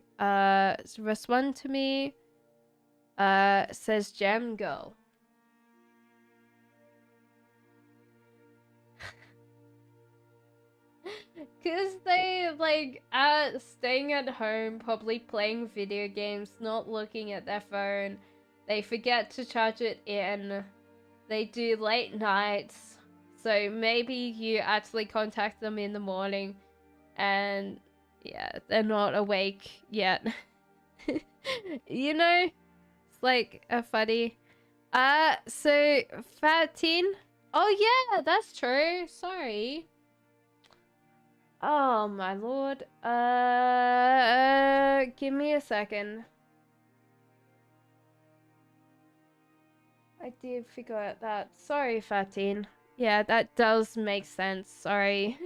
respond to me? Says Gem Girl. Cause they like are staying at home, probably playing video games, not looking at their phone. They forget to charge it in. They do late nights. So maybe you actually contact them in the morning and yeah, they're not awake yet. You know? It's like a funny. So 13? Oh yeah, that's true. Sorry. Oh my lord. Give me a second. I did figure out that. Sorry, 13. Yeah, that does make sense. Sorry.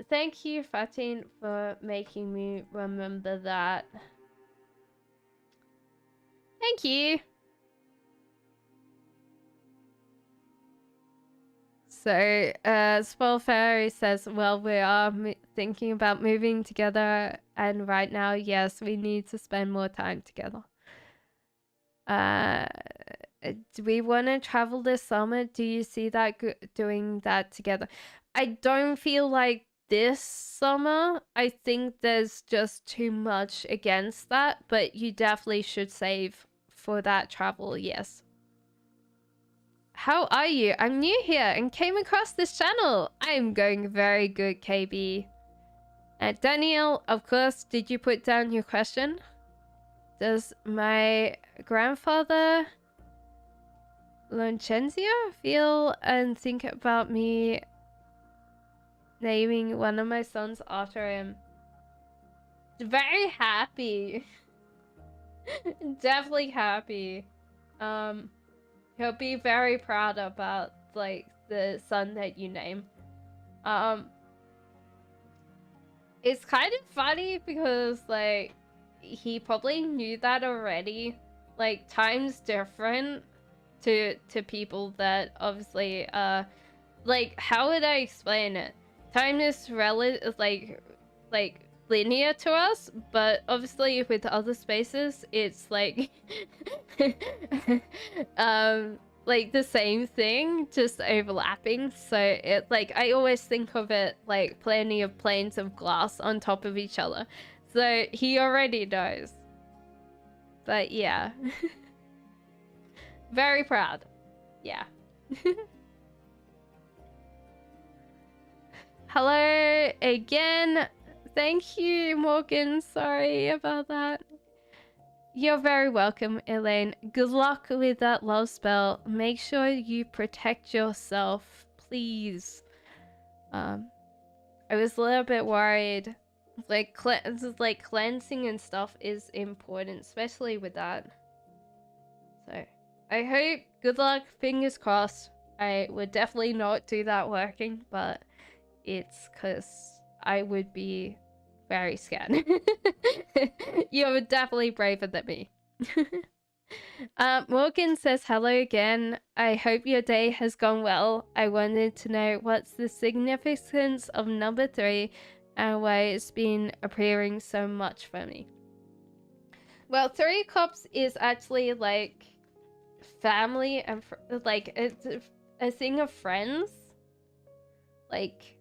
Thank you, 13, for making me remember that. Thank you. So, Spell Fairy says, well, we are thinking about moving together, and right now, yes, we need to spend more time together. Do we want to travel this summer? Do you see that doing that together? I don't feel like this summer. I think there's just too much against that, but you definitely should save for that travel, yes. How are you? I'm new here and came across this channel. I'm going very good, KB. Daniel, of course, did you put down your question? Does my grandfather Loncenzio feel and think about me naming one of my sons after him? Very happy. Definitely happy. He'll be very proud about like the son that you name. It's kind of funny because like he probably knew that already. Like time's different to people that obviously like how would I explain it? Time is like linear to us, but obviously with other spaces it's like like the same thing, just overlapping. So it like I always think of it like plenty of planes of glass on top of each other. So he already knows. But yeah. Very proud. Yeah. Hello again. Thank you, Morgan. Sorry about that. You're very welcome, Elaine. Good luck with that love spell. Make sure you protect yourself, please. I was a little bit worried. Like, cleansing and stuff is important, especially with that. So, I hope, good luck, fingers crossed. I would definitely not do that working, but it's because I would be very scared. You're definitely braver than me. Morgan says hello again. I hope your day has gone well. I wanted to know what's the significance of number 3 and why it's been appearing so much for me. Well, 3 cups is actually like family and like it's a thing of friends. Like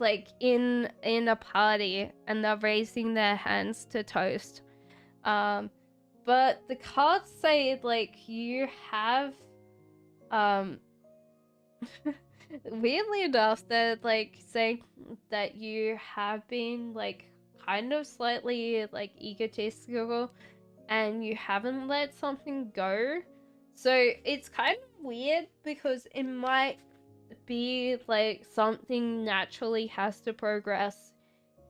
like in a party and they're raising their hands to toast. But the cards say like you have weirdly enough they're like saying that you have been like kind of slightly like egotistical and you haven't let something go. So it's kind of weird because it might be like something naturally has to progress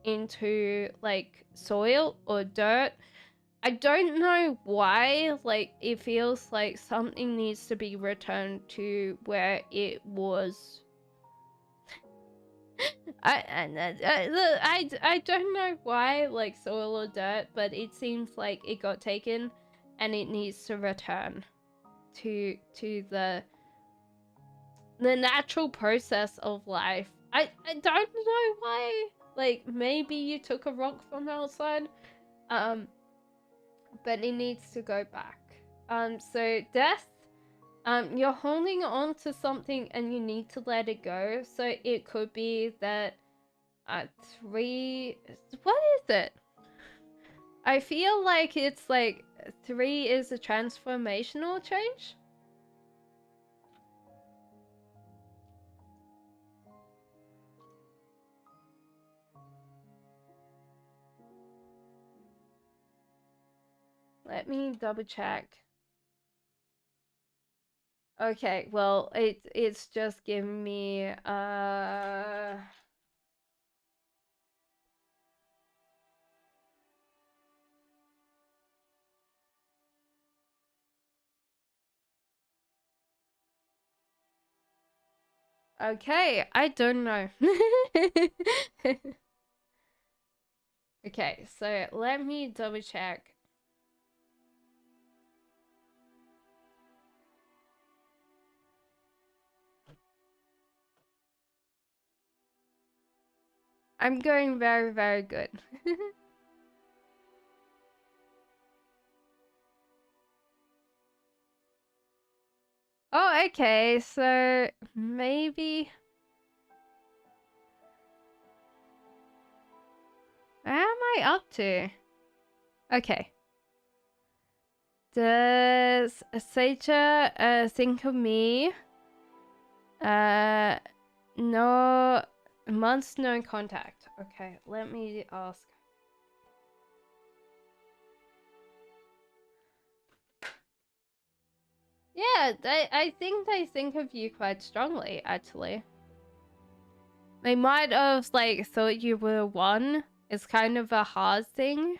into like soil or dirt. I don't know why, like it feels like something needs to be returned to where it was. I don't know why, like soil or dirt, but it seems like it got taken and it needs to return to the natural process of life. I don't know why. Like maybe you took a rock from outside, but it needs to go back. So death, you're holding on to something and you need to let it go. So it could be that 3, what is it? I feel like it's like 3 is a transformational change. Let me double check. Okay, well, it's just giving me okay, I don't know. Okay, so let me double check. I'm going very, very good. Oh, okay, so maybe... Where am I up to? Okay. Does Seija think of me No, months no contact. Okay, let me ask. Yeah, I think they think of you quite strongly, actually. They might have, like, thought you were one. It's kind of a hard thing.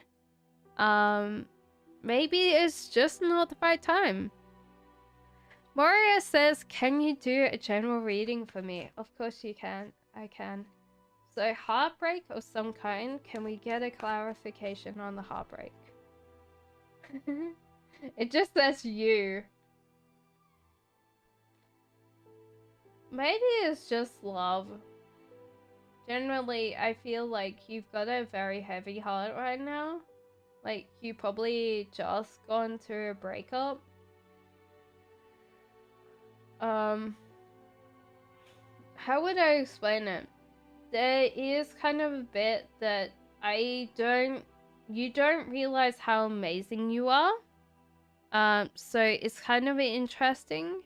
Maybe it's just not the right time. Moria says, can you do a general reading for me? Of course you can. I can. So, heartbreak of some kind. Can we get a clarification on the heartbreak? It just says you. Maybe it's just love. Generally, I feel like you've got a very heavy heart right now. Like, you probably just gone through a breakup. How would I explain it? There is kind of a bit that you don't realize how amazing you are. So it's kind of interesting.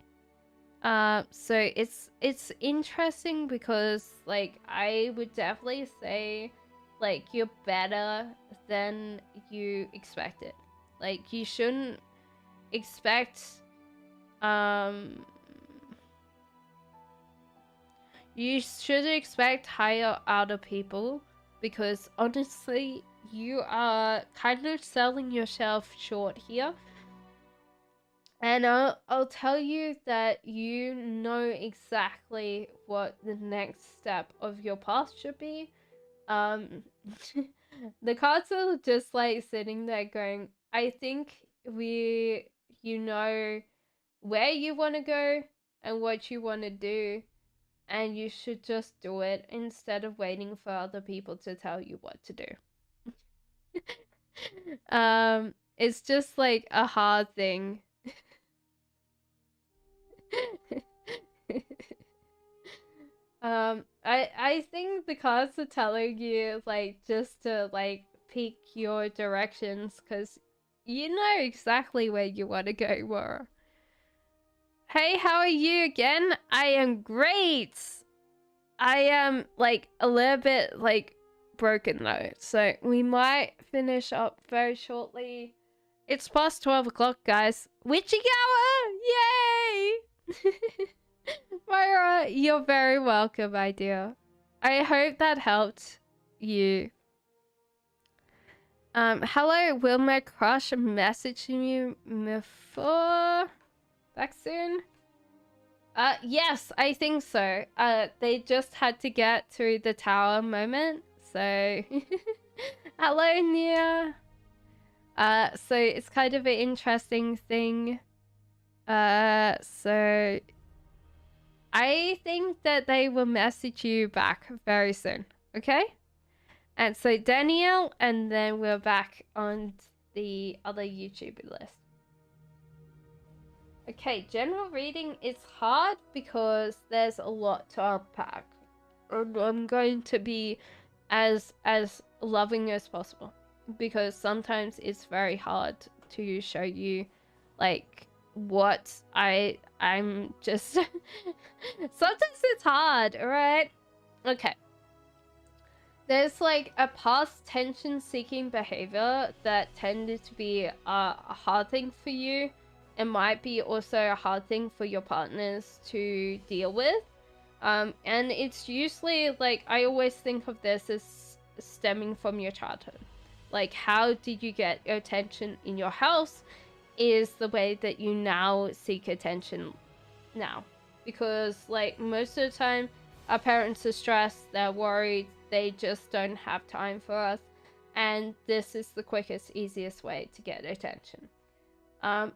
So it's interesting because, like, I would definitely say, like, you're better than you expected. Like, you shouldn't expect, you should expect higher out of people, because honestly, you are kind of selling yourself short here. And I'll tell you that you know exactly what the next step of your path should be. The cards are just like sitting there going, I think you know where you want to go and what you want to do, and you should just do it instead of waiting for other people to tell you what to do. It's just like a hard thing. I think the cards are telling you, like, just to, like, pick your directions, because you know exactly where you want to go, Mora. Hey, how are you again? I am great! I am, like, a little bit, like, broken, though, so we might finish up very shortly. It's past 12 o'clock, guys. Witching hour! Yay! Myra, you're very welcome, my dear. I hope that helped you. Hello, will my crush message you before? Back soon? Yes, I think so. They just had to get through the tower moment, so... Hello, Nia! So it's kind of an interesting thing. So... I think that they will message you back very soon, okay? And so Danielle, and then we're back on the other YouTuber list. Okay, general reading is hard because there's a lot to unpack. I'm going to be as loving as possible, because sometimes it's very hard to show you, like, what I'm just sometimes it's hard, alright? Okay. There's, like, a past tension-seeking behavior that tended to be a hard thing for you. It might be also a hard thing for your partners to deal with. And it's usually, like, I always think of this as stemming from your childhood. Like, how did you get your attention in your house is the way that you now seek attention now. Because, like, most of the time, our parents are stressed, they're worried, they just don't have time for us. And this is the quickest, easiest way to get attention.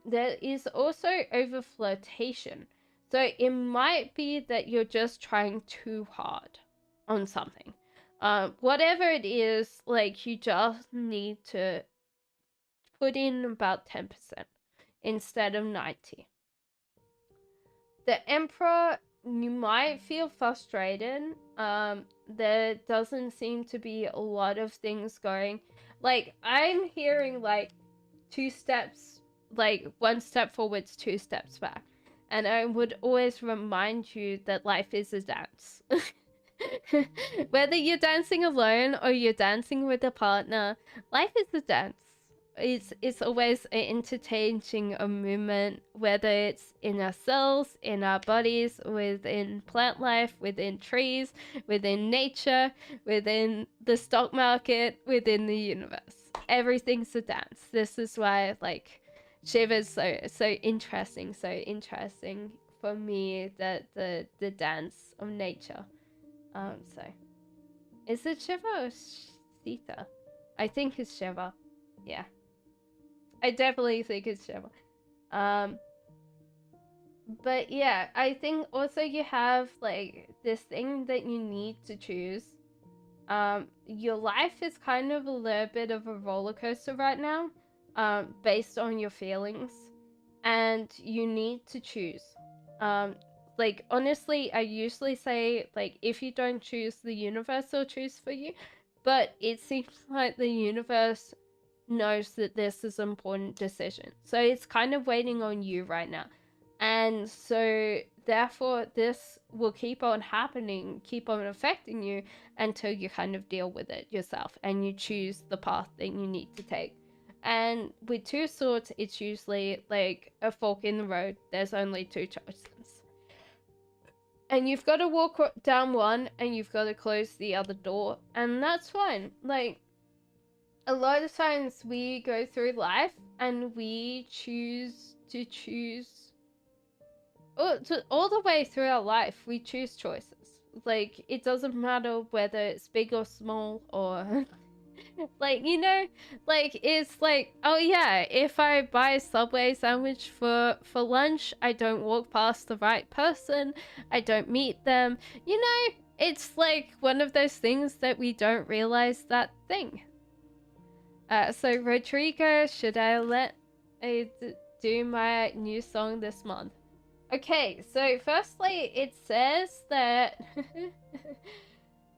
There is also over flirtation. So it might be that you're just trying too hard on something. Whatever it is, like, you just need to put in about 10% instead of 90. The Emperor, you might feel frustrated. There doesn't seem to be a lot of things going. Like, I'm hearing, like, 2 steps, like, 1 step forwards, 2 steps back. And I would always remind you that life is a dance. Whether you're dancing alone or you're dancing with a partner, life is a dance. It's always an interchanging a movement, whether it's in our cells, in our bodies, within plant life, within trees, within nature, within the stock market, within the universe. Everything's a dance. This is why like Shiva's so interesting for me, that the dance of nature. So is it Shiva or Sita? I think it's Shiva. Yeah. I definitely think it's Shiva. But yeah, I think also you have like this thing that you need to choose. Your life is kind of a little bit of a roller coaster right now, based on your feelings, and you need to choose. Like honestly, I usually say like if you don't choose, the universe will choose for you, but it seems like the universe knows that this is an important decision, so it's kind of waiting on you right now. And so therefore this will keep on happening, keep on affecting you until you kind of deal with it yourself and you choose the path that you need to take. And with Two Swords, it's usually like a fork in the road. There's only two choices, and you've got to walk down one and you've got to close the other door, and that's fine. Like a lot of times we go through life and we choose all the way through our life, we choose choices. Like it doesn't matter whether it's big or small, or like, you know, like it's like, oh yeah, if I buy a Subway sandwich for lunch, I don't walk past the right person, I don't meet them, you know. It's like one of those things that we don't realize that thing. So Rodrigo, should I let do my new song this month? Okay, so firstly, it says that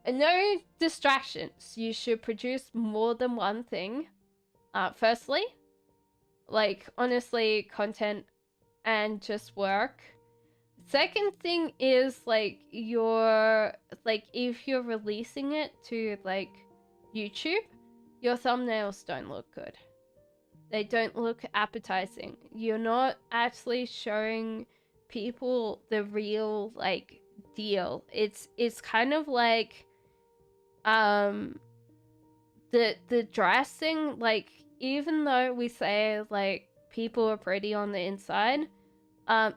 no distractions. You should produce more than one thing. Firstly, like honestly, content and just work. Second thing is like if you're releasing it to like YouTube, your thumbnails don't look good. They don't look appetizing. You're not actually showing people the real like deal. It's kind of like the dressing, like even though we say like people are pretty on the inside,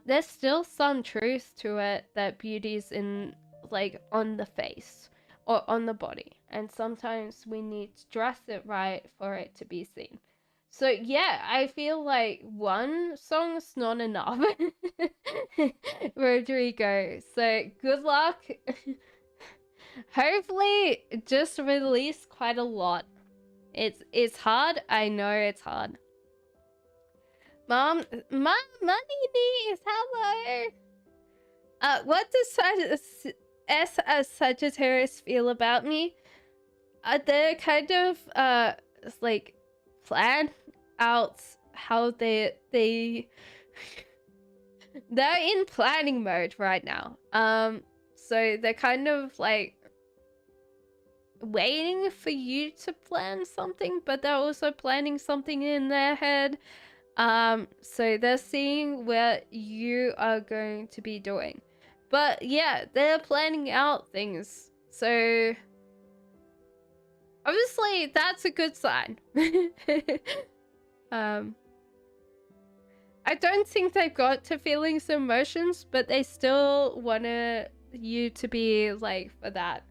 there's still some truth to it that beauty's in like on the face or on the body, and sometimes we need to dress it right for it to be seen. So yeah, I feel like one song's not enough. Rodrigo, so good luck. Hopefully just release quite a lot. It's hard, I know it's hard. Mom, money needs, hello. What does Sagittarius feel about me? They're kind of like plan out how they're in planning mode right now. So they're kind of like waiting for you to plan something, but they're also planning something in their head. So they're seeing what you are going to be doing. But yeah, they're planning out things. So obviously that's a good sign. I don't think they've got to feelings and emotions, but they still want you to be like for that.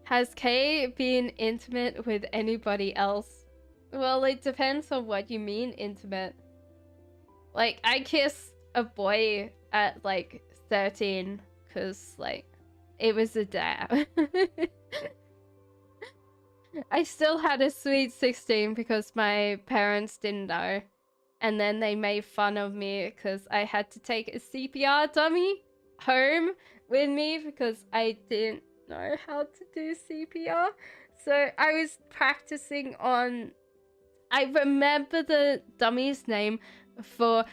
Has Kay been intimate with anybody else? Well, it depends on what you mean intimate. Like, I kissed a boy at like 13 because like it was a dab. I still had a sweet 16 because my parents didn't know. And then they made fun of me because I had to take a CPR dummy home with me because I didn't know how to do CPR. So I was practicing on I remember the dummy's name for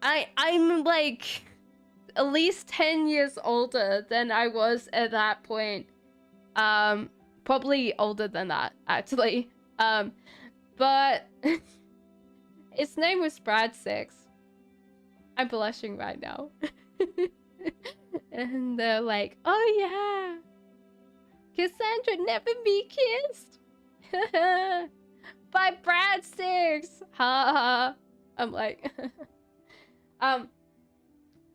I'm like at least 10 years older than I was at that point. Probably older than that, actually. But his name was Brad Six. I'm blushing right now. And they're like, oh yeah, Cassandra never be kissed. By Brad Six. Ha ha. I'm like,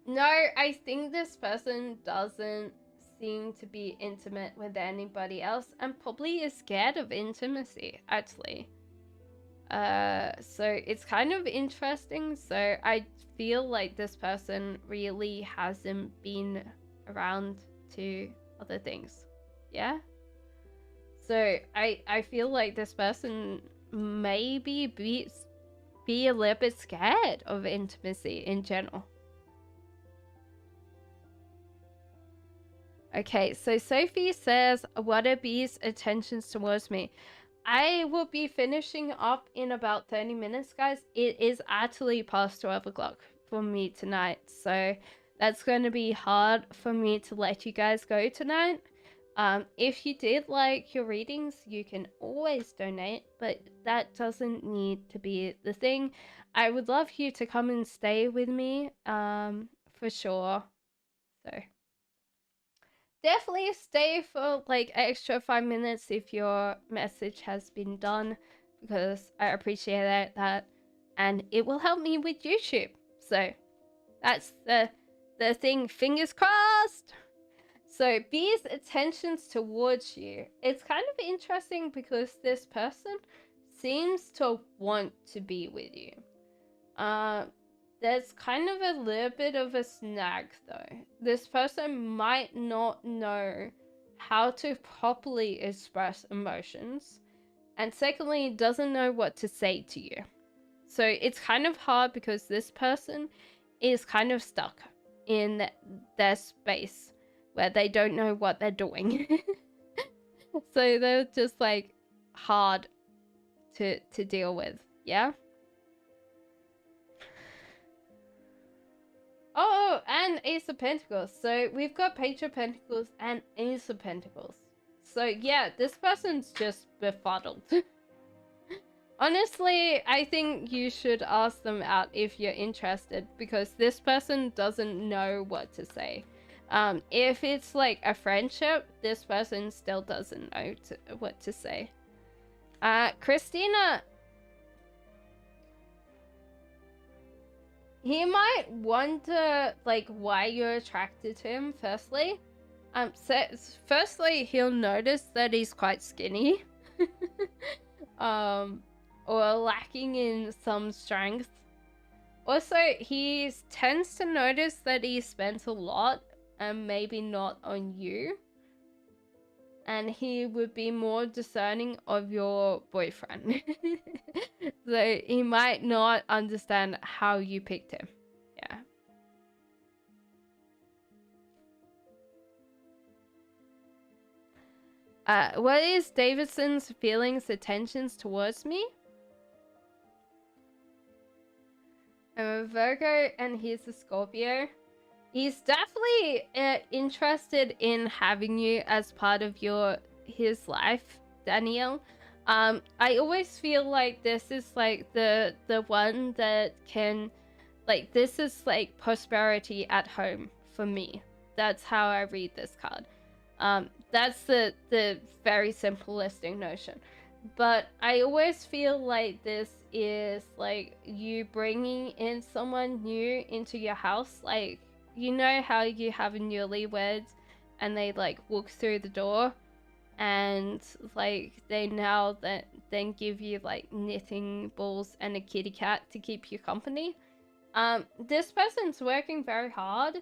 no, I think this person doesn't seem to be intimate with anybody else and probably is scared of intimacy, actually. So it's kind of interesting. So I feel like this person really hasn't been around to other things. Yeah? So I feel like this person maybe be a little bit scared of intimacy in general. Okay, so Sophie says, what are B's attentions towards me? I will be finishing up in about 30 minutes, guys. It is actually past 12 o'clock for me tonight, so that's going to be hard for me to let you guys go tonight. If you did like your readings, you can always donate, but that doesn't need to be the thing. I would love you to come and stay with me, for sure. So definitely stay for like extra 5 minutes if your message has been done, because I appreciate that and it will help me with YouTube. So that's the thing, fingers crossed. So B's attentions towards you. It's kind of interesting because this person seems to want to be with you. There's kind of a little bit of a snag though. This person might not know how to properly express emotions, and secondly, doesn't know what to say to you. So it's kind of hard because this person is kind of stuck in their space where they don't know what they're doing. So they're just like hard to deal with, yeah? Oh, and Ace of Pentacles. So we've got Page of Pentacles and Ace of Pentacles. So yeah, this person's just befuddled. Honestly, I think you should ask them out if you're interested, because this person doesn't know what to say. If it's like a friendship, this person still doesn't know what to say. Christina, he might wonder like why you're attracted to him. Firstly, he'll notice that he's quite skinny, or lacking in some strength. Also, he tends to notice that he spends a lot and maybe not on you, and he would be more discerning of your boyfriend. So he might not understand how you picked him. Yeah. What is Davidson's feelings, attentions towards me? I'm a Virgo and he's a Scorpio. He's definitely interested in having you as part of his life, Danielle. I always feel like this is like the one that can, like, this is like prosperity at home for me. That's how I read this card. That's the very simplistic notion. But I always feel like this is like you bringing in someone new into your house. Like, you know how you have a newlyweds and they like walk through the door and like they now then give you like knitting balls and a kitty cat to keep you company. This person's working very hard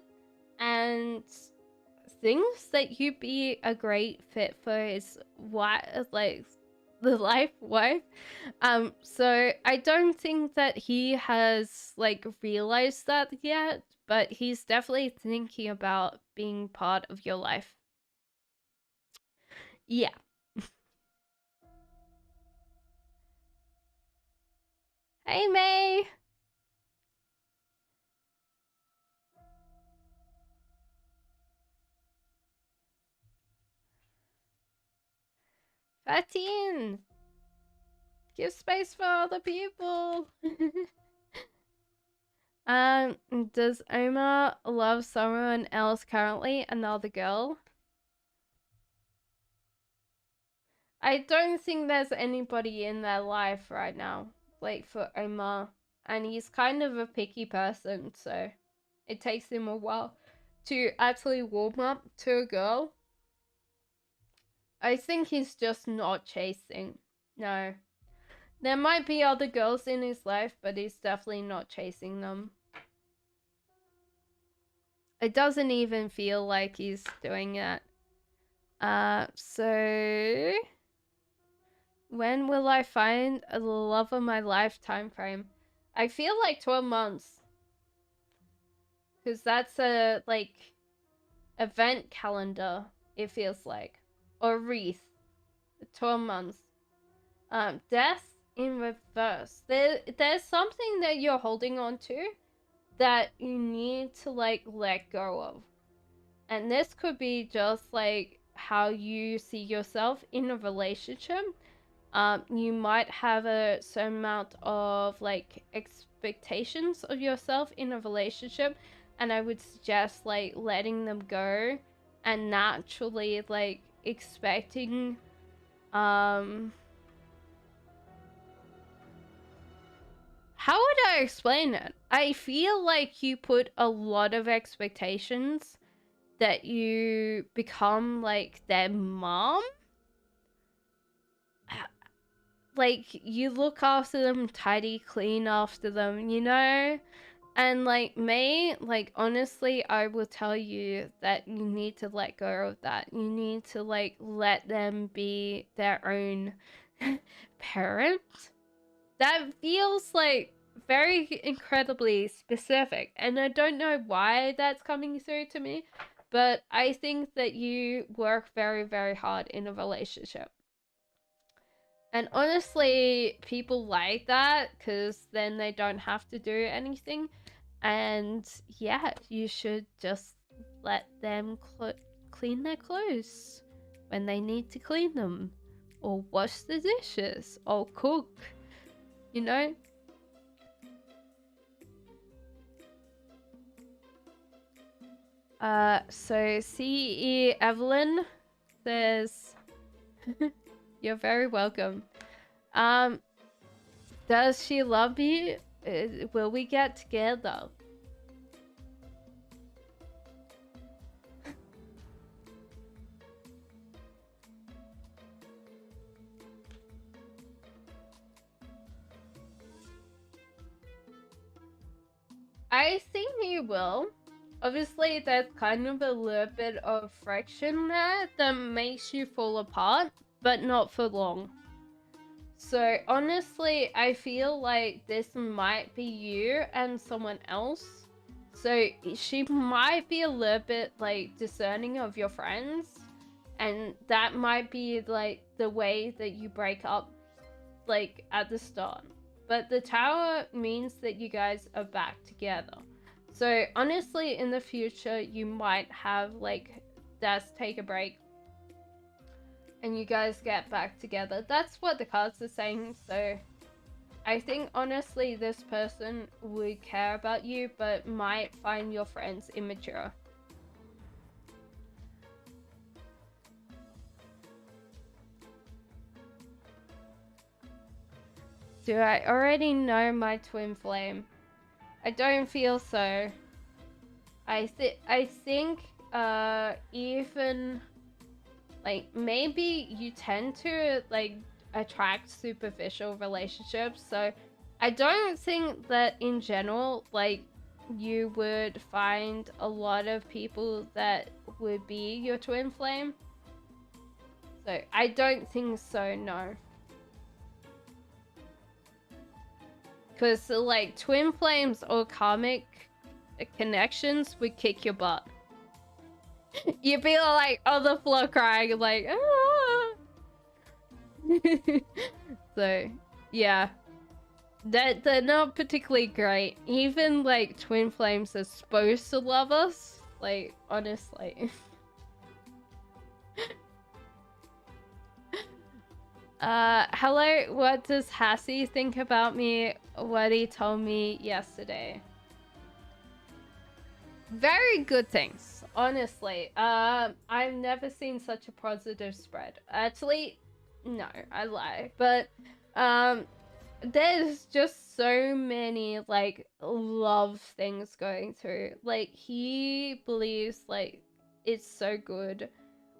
and thinks that you'd be a great fit for his wife, like the life wife. So I don't think that he has like realized that yet, but he's definitely thinking about being part of your life. Yeah. Hey, May. Fatin. Give space for other people. Does Omar love someone else currently? Another girl? I don't think there's anybody in their life right now, like for Omar. And he's kind of a picky person, so it takes him a while to actually warm up to a girl. I think he's just not chasing. No. There might be other girls in his life, but he's definitely not chasing them. It doesn't even feel like he's doing it. So when will I find the love of my life time frame? I feel like 12 months. Because that's a, like, event calendar, it feels like. Or wreath. 12 months. Death in reverse. There's something that you're holding on to that you need to, like, let go of. And this could be just, like, how you see yourself in a relationship. You might have a certain amount of, like, expectations of yourself in a relationship, and I would suggest, like, letting them go and naturally, like, expecting, how would I explain it? I feel like you put a lot of expectations that you become, like, their mom. Like, you look after them, tidy, clean after them, you know? And, like, May, like, honestly, I will tell you that you need to let go of that. You need to, like, let them be their own parent. That feels, like, very incredibly specific. And I don't know why that's coming through to me, but I think that you work very, very hard in a relationship. And honestly, people like that because then they don't have to do anything. And yeah, you should just let them clean their clothes when they need to clean them, or wash the dishes, or cook, you know? So CE Evelyn says, you're very welcome. Does she love me? Will we get together? I think you will. Obviously, there's kind of a little bit of friction there that makes you fall apart, but not for long. So honestly, I feel like this might be you and someone else. So she might be a little bit, like, discerning of your friends, and that might be, like, the way that you break up, like, at the start. But the tower means that you guys are back together. So honestly, in the future, you might have, like, Des take a break and you guys get back together. That's what the cards are saying. So I think honestly this person would care about you, but might find your friends immature. Do I already know my twin flame? I don't feel so. I think even, like, maybe you tend to, like, attract superficial relationships, so I don't think that in general, like, you would find a lot of people that would be your twin flame. So I don't think so, no. Because, like, twin flames or karmic connections would kick your butt. You'd be, like, on the floor crying, like, ah! So, yeah. They're not particularly great. Even like twin flames are supposed to love us. Like, honestly. Hello, what does Hassie think about me? What he told me yesterday. Very good things, honestly. I've never seen such a positive spread. Actually, no, I lie. But, there's just so many, like, love things going through. Like, he believes, like, it's so good.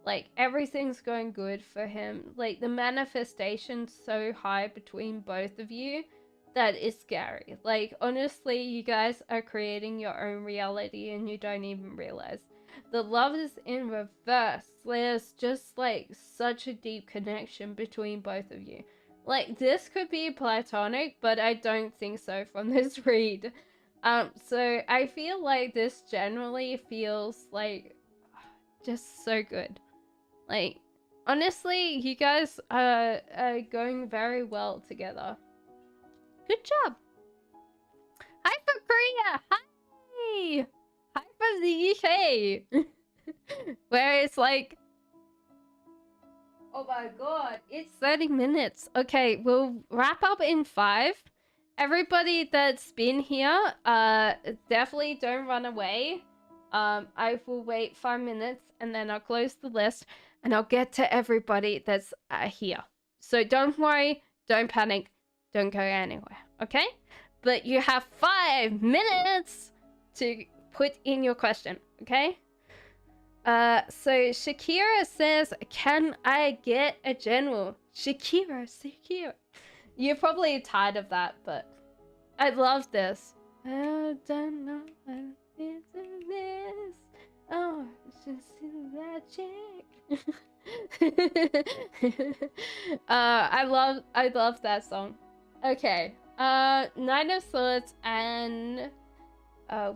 Like, everything's going good for him. Like, the manifestation's so high between both of you that is scary. Like, honestly, you guys are creating your own reality and you don't even realize. The love is in reverse. There's just, like, such a deep connection between both of you. Like, this could be platonic, but I don't think so from this read. So I feel like this generally feels like just so good. Like, honestly, you guys are going very well together. Good job. Hi from Korea. Hi. Hi from the UK. Where it's like, oh my god, it's 30 minutes. Okay, we'll wrap up in 5. Everybody that's been here, definitely don't run away. I will wait 5 minutes and then I'll close the list and I'll get to everybody that's here. So don't worry, don't panic, don't go anywhere, okay? But you have 5 minutes to put in your question, okay? So Shakira says, can I get a general? Shakira. You're probably tired of that, but I love this. I don't know what it is. Oh, it's just magic. I love that song. Okay. 9 of Swords and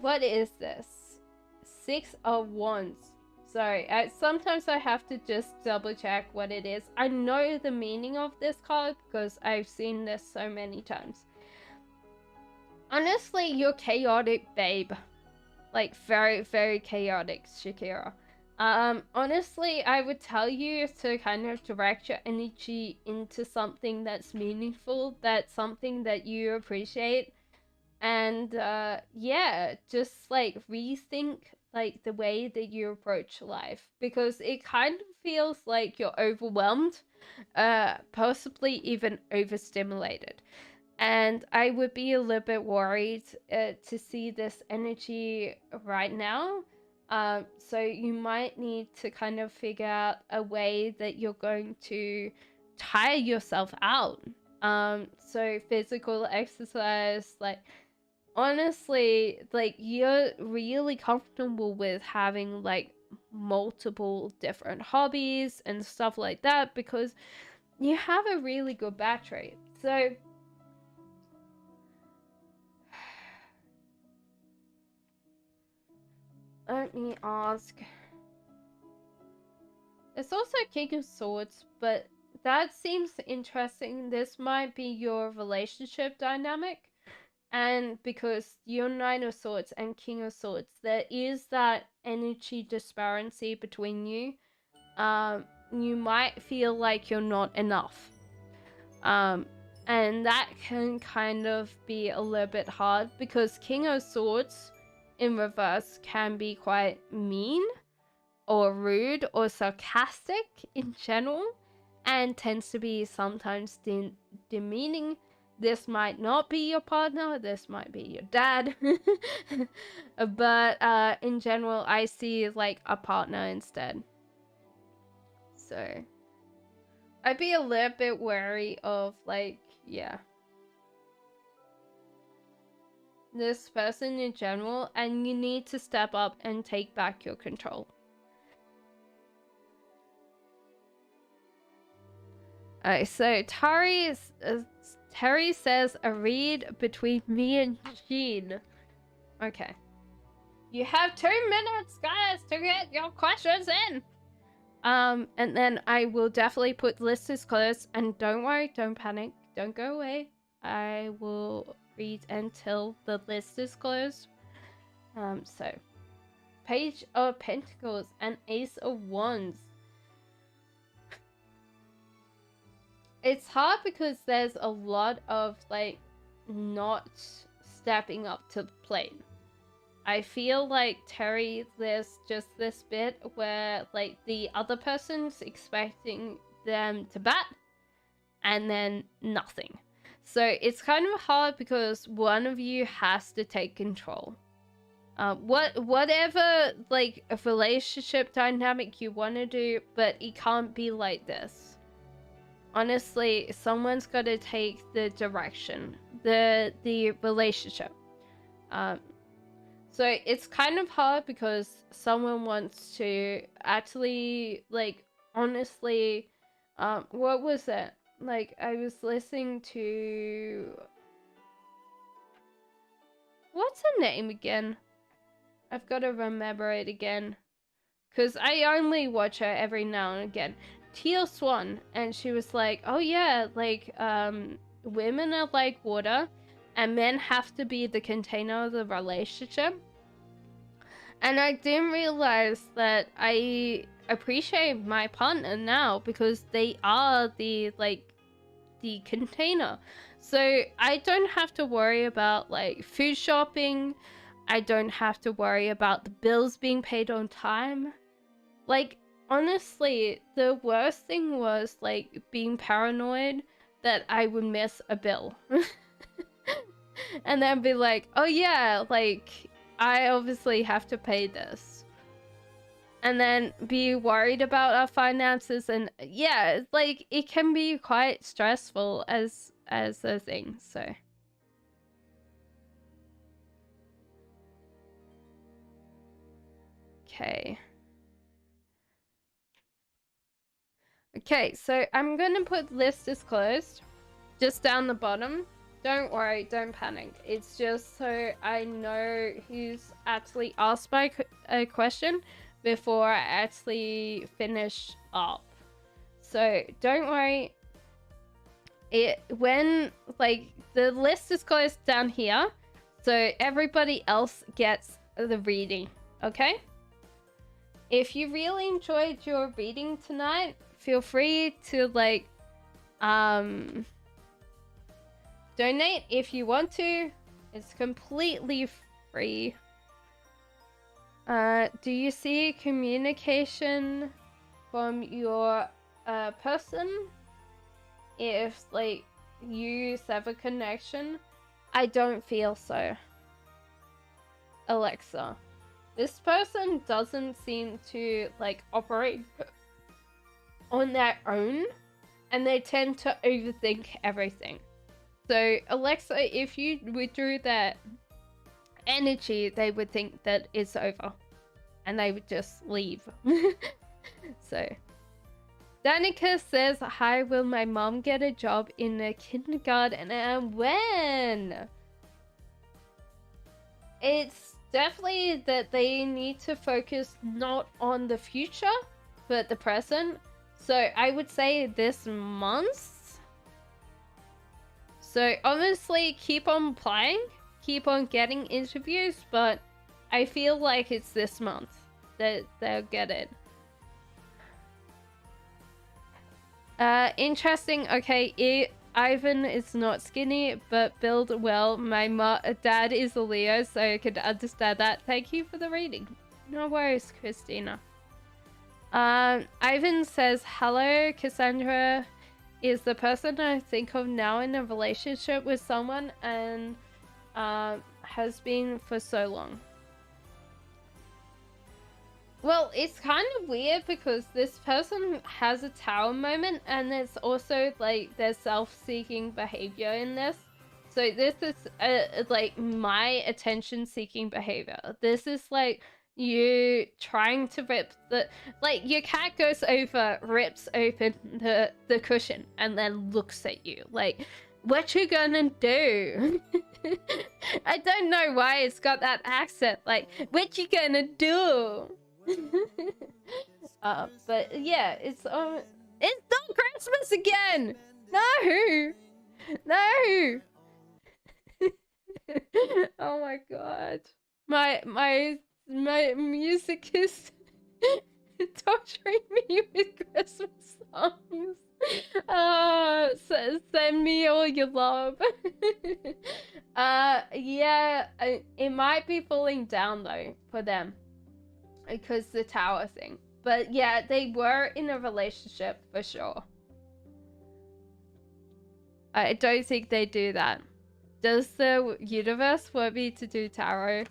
what is this? 6 of Wands. Sorry, sometimes I have to just double check what it is. I know the meaning of this card because I've seen this so many times. Honestly, you're chaotic, babe. Like, very, very chaotic, Shakira. Honestly, I would tell you to kind of direct your energy into something that's meaningful, that's something that you appreciate. And, yeah, just, like, rethink, like, the way that you approach life. Because it kind of feels like you're overwhelmed, possibly even overstimulated. And I would be a little bit worried to see this energy right now. So you might need to kind of figure out a way that you're going to tire yourself out. So physical exercise, like, honestly, like, you're really comfortable with having, like, multiple different hobbies and stuff like that because you have a really good battery. So let me ask. It's also King of Swords, but that seems interesting. This might be your relationship dynamic. And because you're 9 of Swords and King of Swords, there is that energy disparity between you. You might feel like you're not enough. And that can kind of be a little bit hard because King of Swords in reverse can be quite mean or rude or sarcastic in general and tends to be sometimes demeaning. This might not be your partner, this might be your dad. But in general, I see like a partner instead. So I'd be a little bit wary of, like, yeah, this person in general, and you need to step up and take back your control. Alright, so Terry says a read between me and Jean. Okay. You have 2 minutes, guys, to get your questions in. And then I will definitely put list is closed, and don't worry, don't panic, don't go away. I will read until the list is closed. So Page of Pentacles and Ace of Wands. It's hard because there's a lot of like not stepping up to the plate. I feel like Terry, there's just this bit where like the other person's expecting them to bat and then nothing. So it's kind of hard because one of you has to take control. Whatever like a relationship dynamic you want to do, but it can't be like this. Honestly, someone's got to take the direction, the relationship. So it's kind of hard because someone wants to actually, like, honestly, what was it? Like, I was listening to... What's her name again? I've got to remember it again. Because I only watch her every now and again. Teal Swan. And she was like, oh yeah, like, women are like water. And men have to be the container of the relationship. And I didn't realize that I appreciate my partner now because they are the, like, the container. So I don't have to worry about, like, food shopping. I don't have to worry about the bills being paid on time. Like, honestly, the worst thing was, like, being paranoid that I would miss a bill. And then be like, oh yeah, like, I obviously have to pay this. And then be worried about our finances, and yeah, like, it can be quite stressful as a thing, so. Okay. Okay, so I'm gonna put list is closed just down the bottom. Don't worry, don't panic. It's just so I know who's actually asked my a question before I actually finish up. So don't worry. When like the list is closed down here, so everybody else gets the reading, okay? If you really enjoyed your reading tonight, feel free to like donate if you want to. It's completely free. Do you see communication from your person? If like you have a connection? I don't feel so. Alexa. This person doesn't seem to like operate on their own, and they tend to overthink everything. So Alexa, if you withdrew that energy, they would think that it's over and they would just leave. So Danica says, hi, will my mom get a job in a kindergarten, and when? It's definitely that they need to focus not on the future but the present. So I would say this month. So obviously keep on applying, keep on getting interviews, but I feel like it's this month that they'll get it. Interesting. Okay, Ivan is not skinny, but build well. My dad is a Leo, so I could understand that. Thank you for the reading. No worries, Christina. Ivan says, hello, Cassandra is the person I think of now in a relationship with someone and has been for so long. Well, it's kind of weird because this person has a tower moment, and it's also like there's self-seeking behavior in this. So this is like my attention-seeking behavior. This is like you trying to rip the, like, your cat goes over, rips open the cushion, and then looks at you like, what you gonna do? I don't know why it's got that accent, like, what you gonna do? But yeah, it's not Christmas again. No. Oh my god. My music is torturing me with Christmas songs. Send me all your love. Yeah, it might be falling down though for them because the tower thing. But yeah, they were in a relationship for sure. I don't think they do that. Does the universe want me to do tarot?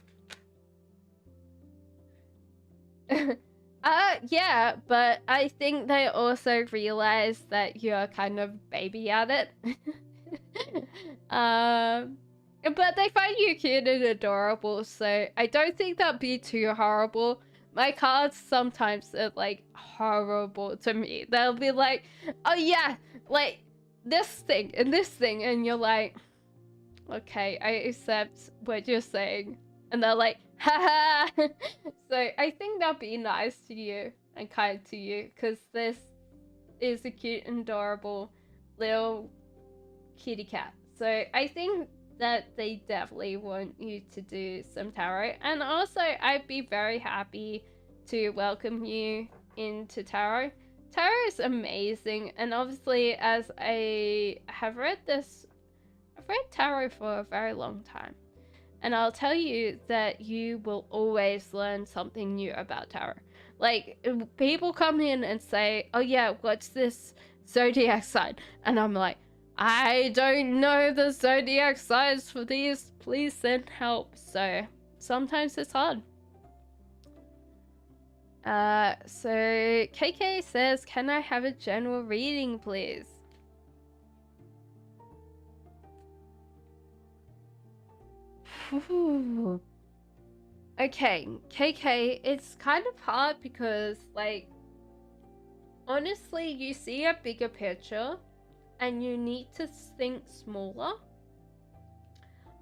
Yeah, but I think they also realize that you're kind of baby at it. But they find you cute and adorable, so I don't think that'd be too horrible. My cards sometimes are like horrible to me. They'll be like, oh yeah, like this thing and this thing, and you're like, okay, I accept what you're saying. And they're like, haha. So I think that'd be nice to you and kind to you, because this is a cute and adorable little kitty cat. So I think that they definitely want you to do some tarot. And also, I'd be very happy to welcome you into tarot. Tarot is amazing, and obviously, as I have read this, I've read tarot for a very long time, and I'll tell you that you will always learn something new about tarot. Like, people come in and say, oh yeah, what's this zodiac sign? And I'm like, I don't know the zodiac signs for these. Please send help. So sometimes it's hard. So KK says, can I have a general reading, please? Ooh. Okay, KK, it's kind of hard because, like, honestly, you see a bigger picture and you need to think smaller.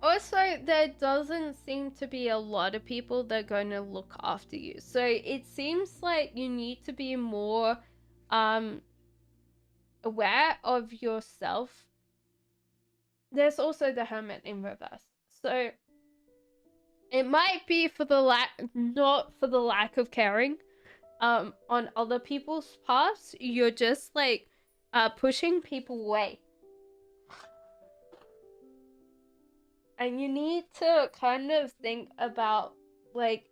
Also, there doesn't seem to be a lot of people that are going to look after you. So it seems like you need to be more aware of yourself. There's also the Hermit in reverse. So it might be for the not for the lack of caring on other people's parts. You're just like pushing people away. And you need to kind of think about like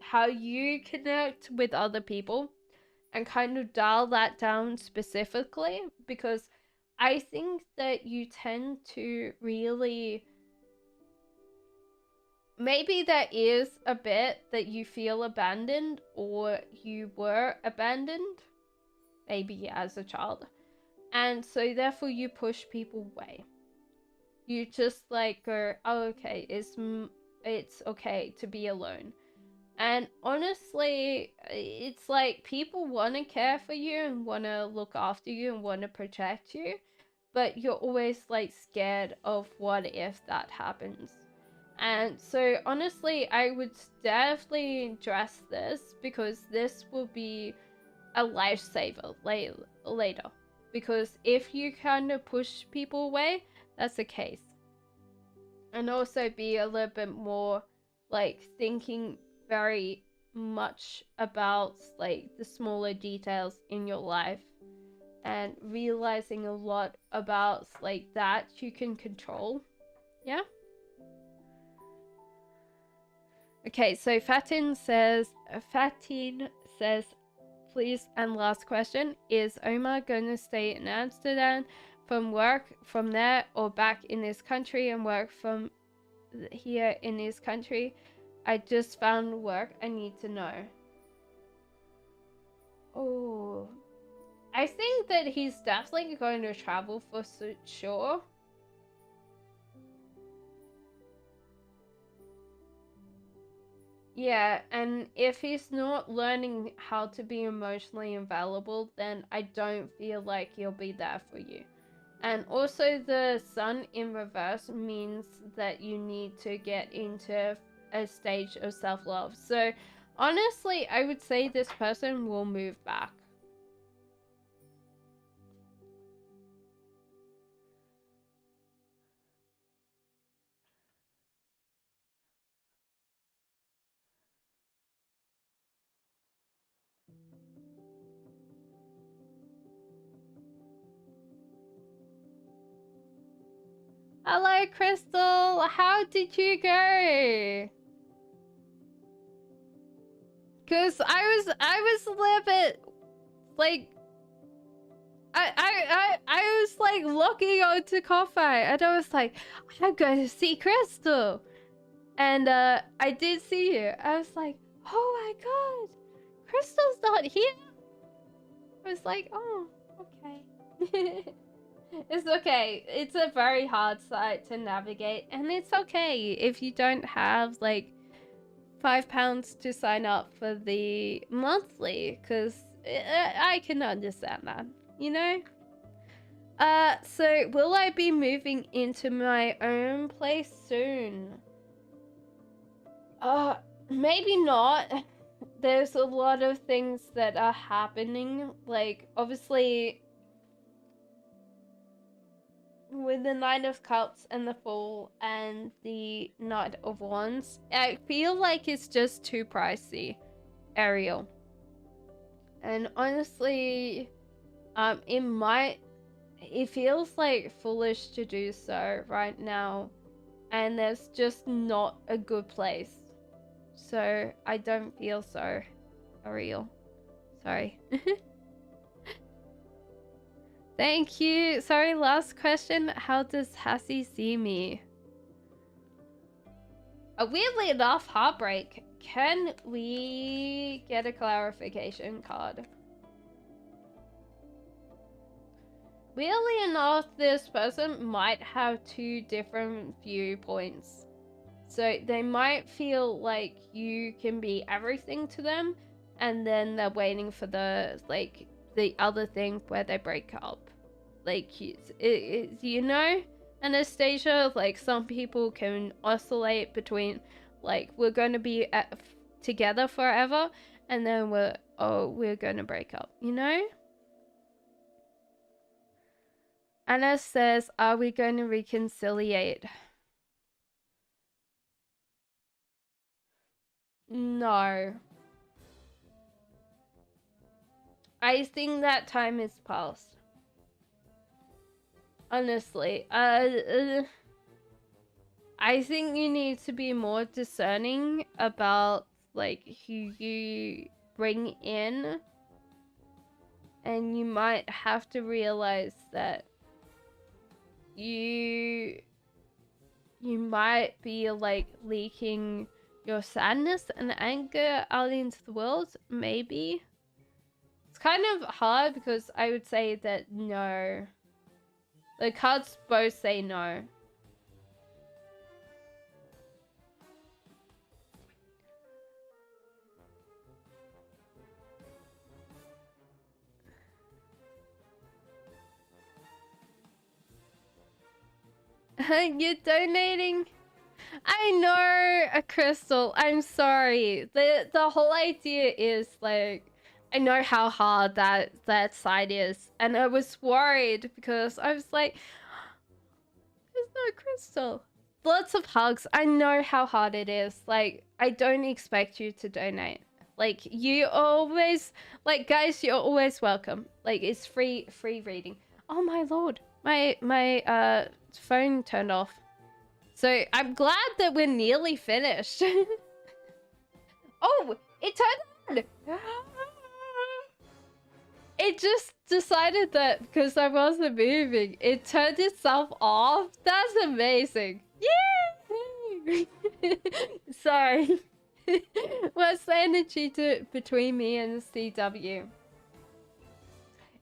how you connect with other people and kind of dial that down specifically, because I think that you tend to really, maybe there is a bit that you feel abandoned or you were abandoned maybe as a child, and so therefore you push people away. You just like go, oh, okay, it's okay to be alone. And honestly, it's like people want to care for you and want to look after you and want to protect you, but you're always like scared of what if that happens. And so honestly, I would definitely address this, because this will be a lifesaver later. Because if you kind of push people away, that's the case. And also be a little bit more like thinking very much about like the smaller details in your life and realizing a lot about like that you can control. Yeah. Okay, so Fatin says, please, and last question, is Omar going to stay in Amsterdam from work from there, or back in his country and work from here in his country? I just found work. I need to know. Oh, I think that he's definitely going to travel for sure. Yeah, and if he's not learning how to be emotionally available, then I don't feel like he'll be there for you. And also the sun in reverse means that you need to get into a stage of self-love. So honestly, I would say this person will move back. Hello, Crystal. How did you go? Cause I was a little bit like I was like looking onto Coffee and I was like, I'm going to see Crystal. And I did see you. I was like, oh my god, Crystal's not here. I was like, oh, okay. It's okay. It's a very hard site to navigate, and it's okay if you don't have like £5 to sign up for the monthly, because I can understand that, you know? So will I be moving into my own place soon? Maybe not. There's a lot of things that are happening, like, obviously, with the Knight of Cups and the Fool and the Knight of Wands, I feel like it's just too pricey, Ariel. And honestly, it feels like foolish to do so right now, and there's just not a good place. So I don't feel so, Ariel. Sorry. Thank you. Sorry, last question. How does Hassie see me? Weirdly enough, heartbreak. Can we get a clarification card? Weirdly enough, this person might have two different viewpoints. So they might feel like you can be everything to them, and then they're waiting for the other thing where they break up. Like, you know, Anastasia, like, some people can oscillate between, like, we're going to be together forever, and then we're going to break up, you know? Anna says, are we going to reconciliate? No. I think that time is past. Honestly, I think you need to be more discerning about, like, who you bring in, and you might have to realize that you might be, like, leaking your sadness and anger out into the world, maybe. It's kind of hard because I would say that no. The cards both say no. You're donating? I know, a crystal. I'm sorry. The whole idea is, like, I know how hard that side is, and I was worried because I was like, there's no crystal. Lots of hugs. I know how hard it is. Like, I don't expect you to donate. Like, you always, like, guys, you're always welcome. Like, it's free reading. Oh my lord, my phone turned off. So I'm glad that we're nearly finished. Oh, it turned on. It just decided that because I wasn't moving, it turned itself off. That's amazing. Yay! Sorry. What's the energy between me and CW?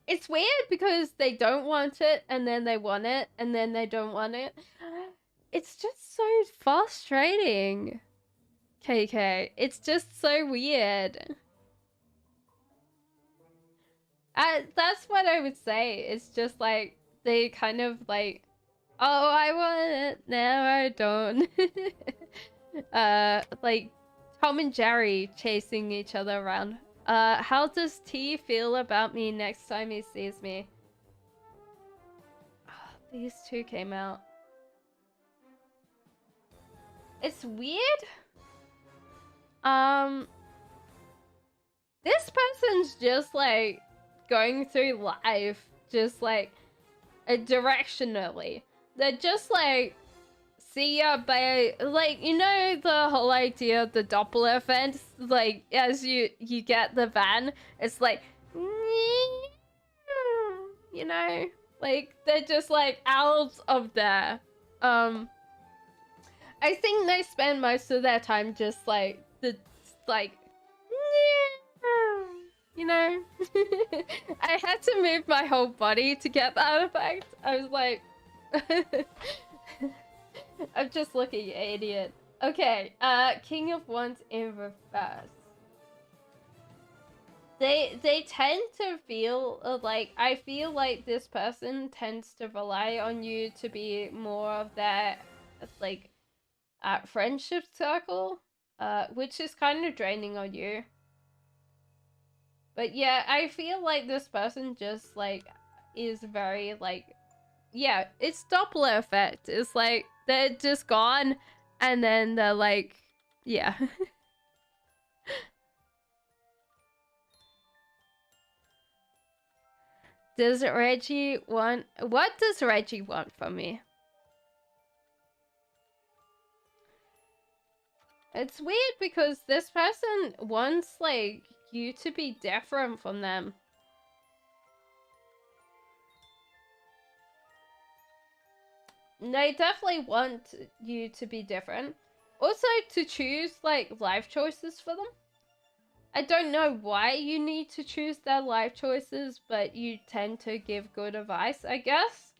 It's weird because they don't want it, and then they want it, and then they don't want it. It's just so frustrating. KK, it's just so weird. That's what I would say. It's just like they kind of like, oh, I want it now, I don't. Like Tom and Jerry chasing each other around. How does T feel about me next time he sees me? Oh, these two came out. It's weird. This person's just like going through life just like directionally. They're just like, see ya, by like, you know, the whole idea of the Doppler effect. Like, as you get the van, it's like, you know, like they're just like out of there. I think they spend most of their time just like like, you know. I had to move my whole body to get that effect. I was like, I'm just looking idiot. Okay, King of Wands in reverse. They tend to feel like, I feel like this person tends to rely on you to be more of their like friendship circle, which is kind of draining on you. But yeah, I feel like this person just like is very like, yeah, it's Doppler effect. It's like they're just gone and then they're like, yeah. Does Reggie want, what does Reggie want from me? It's weird because this person wants like you to be different from them. They definitely want you to be different. Also to choose like life choices for them. I don't know why you need to choose their life choices, but you tend to give good advice, I guess.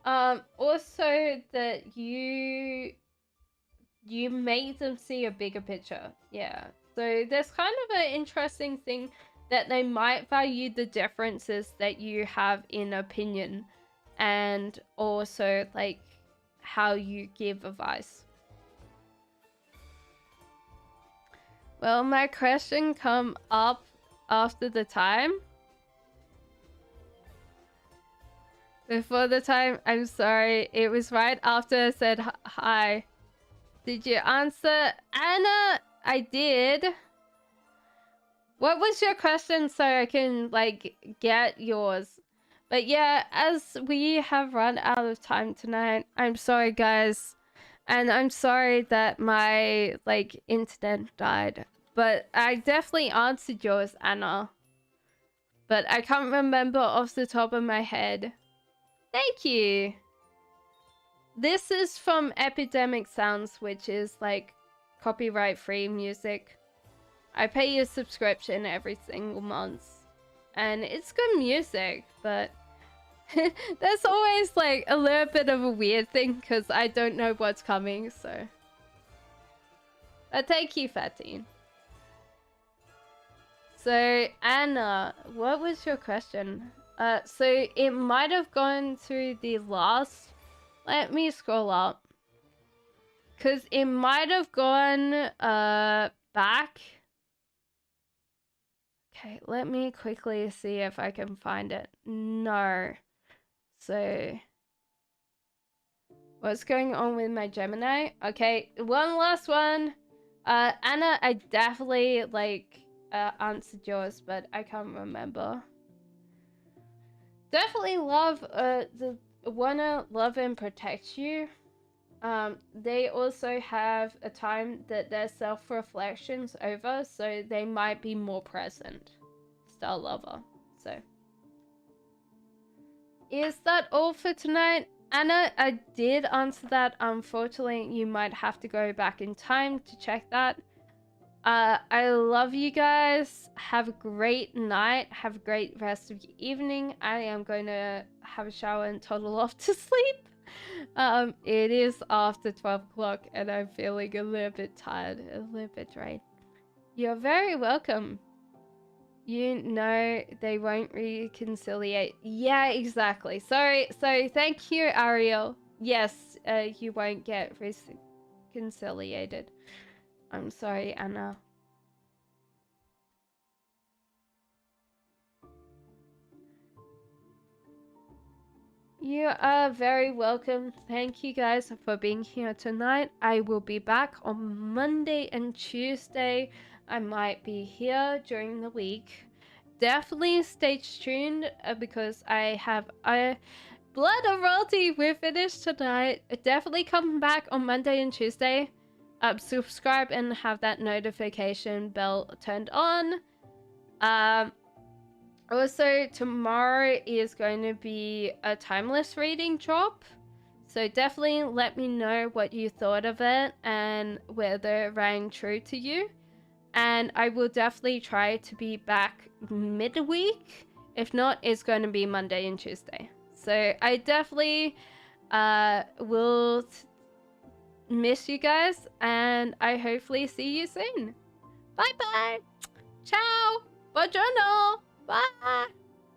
Also that you make them see a bigger picture. Yeah. So there's kind of an interesting thing that they might value the differences that you have in opinion and also like how you give advice. Well, my question come up after the time. Before the time, I'm sorry. It was right after I said hi. Did you answer? Anna, I did. What was your question so I can like get yours? But yeah, as we have run out of time tonight, I'm sorry guys. And I'm sorry that my like internet died. But I definitely answered yours, Anna. But I can't remember off the top of my head. Thank you. This is from Epidemic Sounds, which is like copyright free music. I pay a subscription every single month. And it's good music, but there's always like a little bit of a weird thing because I don't know what's coming, so. But thank you, Fatine. So, Anna, what was your question? So it might have gone through the last... Let me scroll up. Because it might have gone back. Okay, let me quickly see if I can find it. No. So... What's going on with my Gemini? Okay, one last one. Anna, I definitely, like, answered yours, but I can't remember. Definitely love, wanna love and protect you. They also have a time that their self-reflection's over, so they might be more present. Star lover, so. Is that all for tonight? Anna, I did answer that. Unfortunately, you might have to go back in time to check that. I love you guys. Have a great night. Have a great rest of your evening. I am going to have a shower and toddle off to sleep. It is after 12 o'clock and I'm feeling a little bit tired, a little bit drained. You're very welcome. You know they won't reconciliate. Yeah, exactly. So thank you, Ariel. Yes, you won't get reconciliated. I'm sorry, Anna. You are very welcome. Thank you guys for being here tonight. I will be back on Monday and Tuesday. I might be here during the week. Definitely stay tuned because I have Blood of Royalty, we're finished tonight. Definitely come back on Monday and Tuesday. Subscribe and have that notification bell turned on. Also, tomorrow is going to be a timeless reading drop. So definitely let me know what you thought of it and whether it rang true to you. And I will definitely try to be back midweek. If not, it's going to be Monday and Tuesday. So I definitely will miss you guys, and I hopefully see you soon. Bye bye. Ciao. Buongiorno. Bye.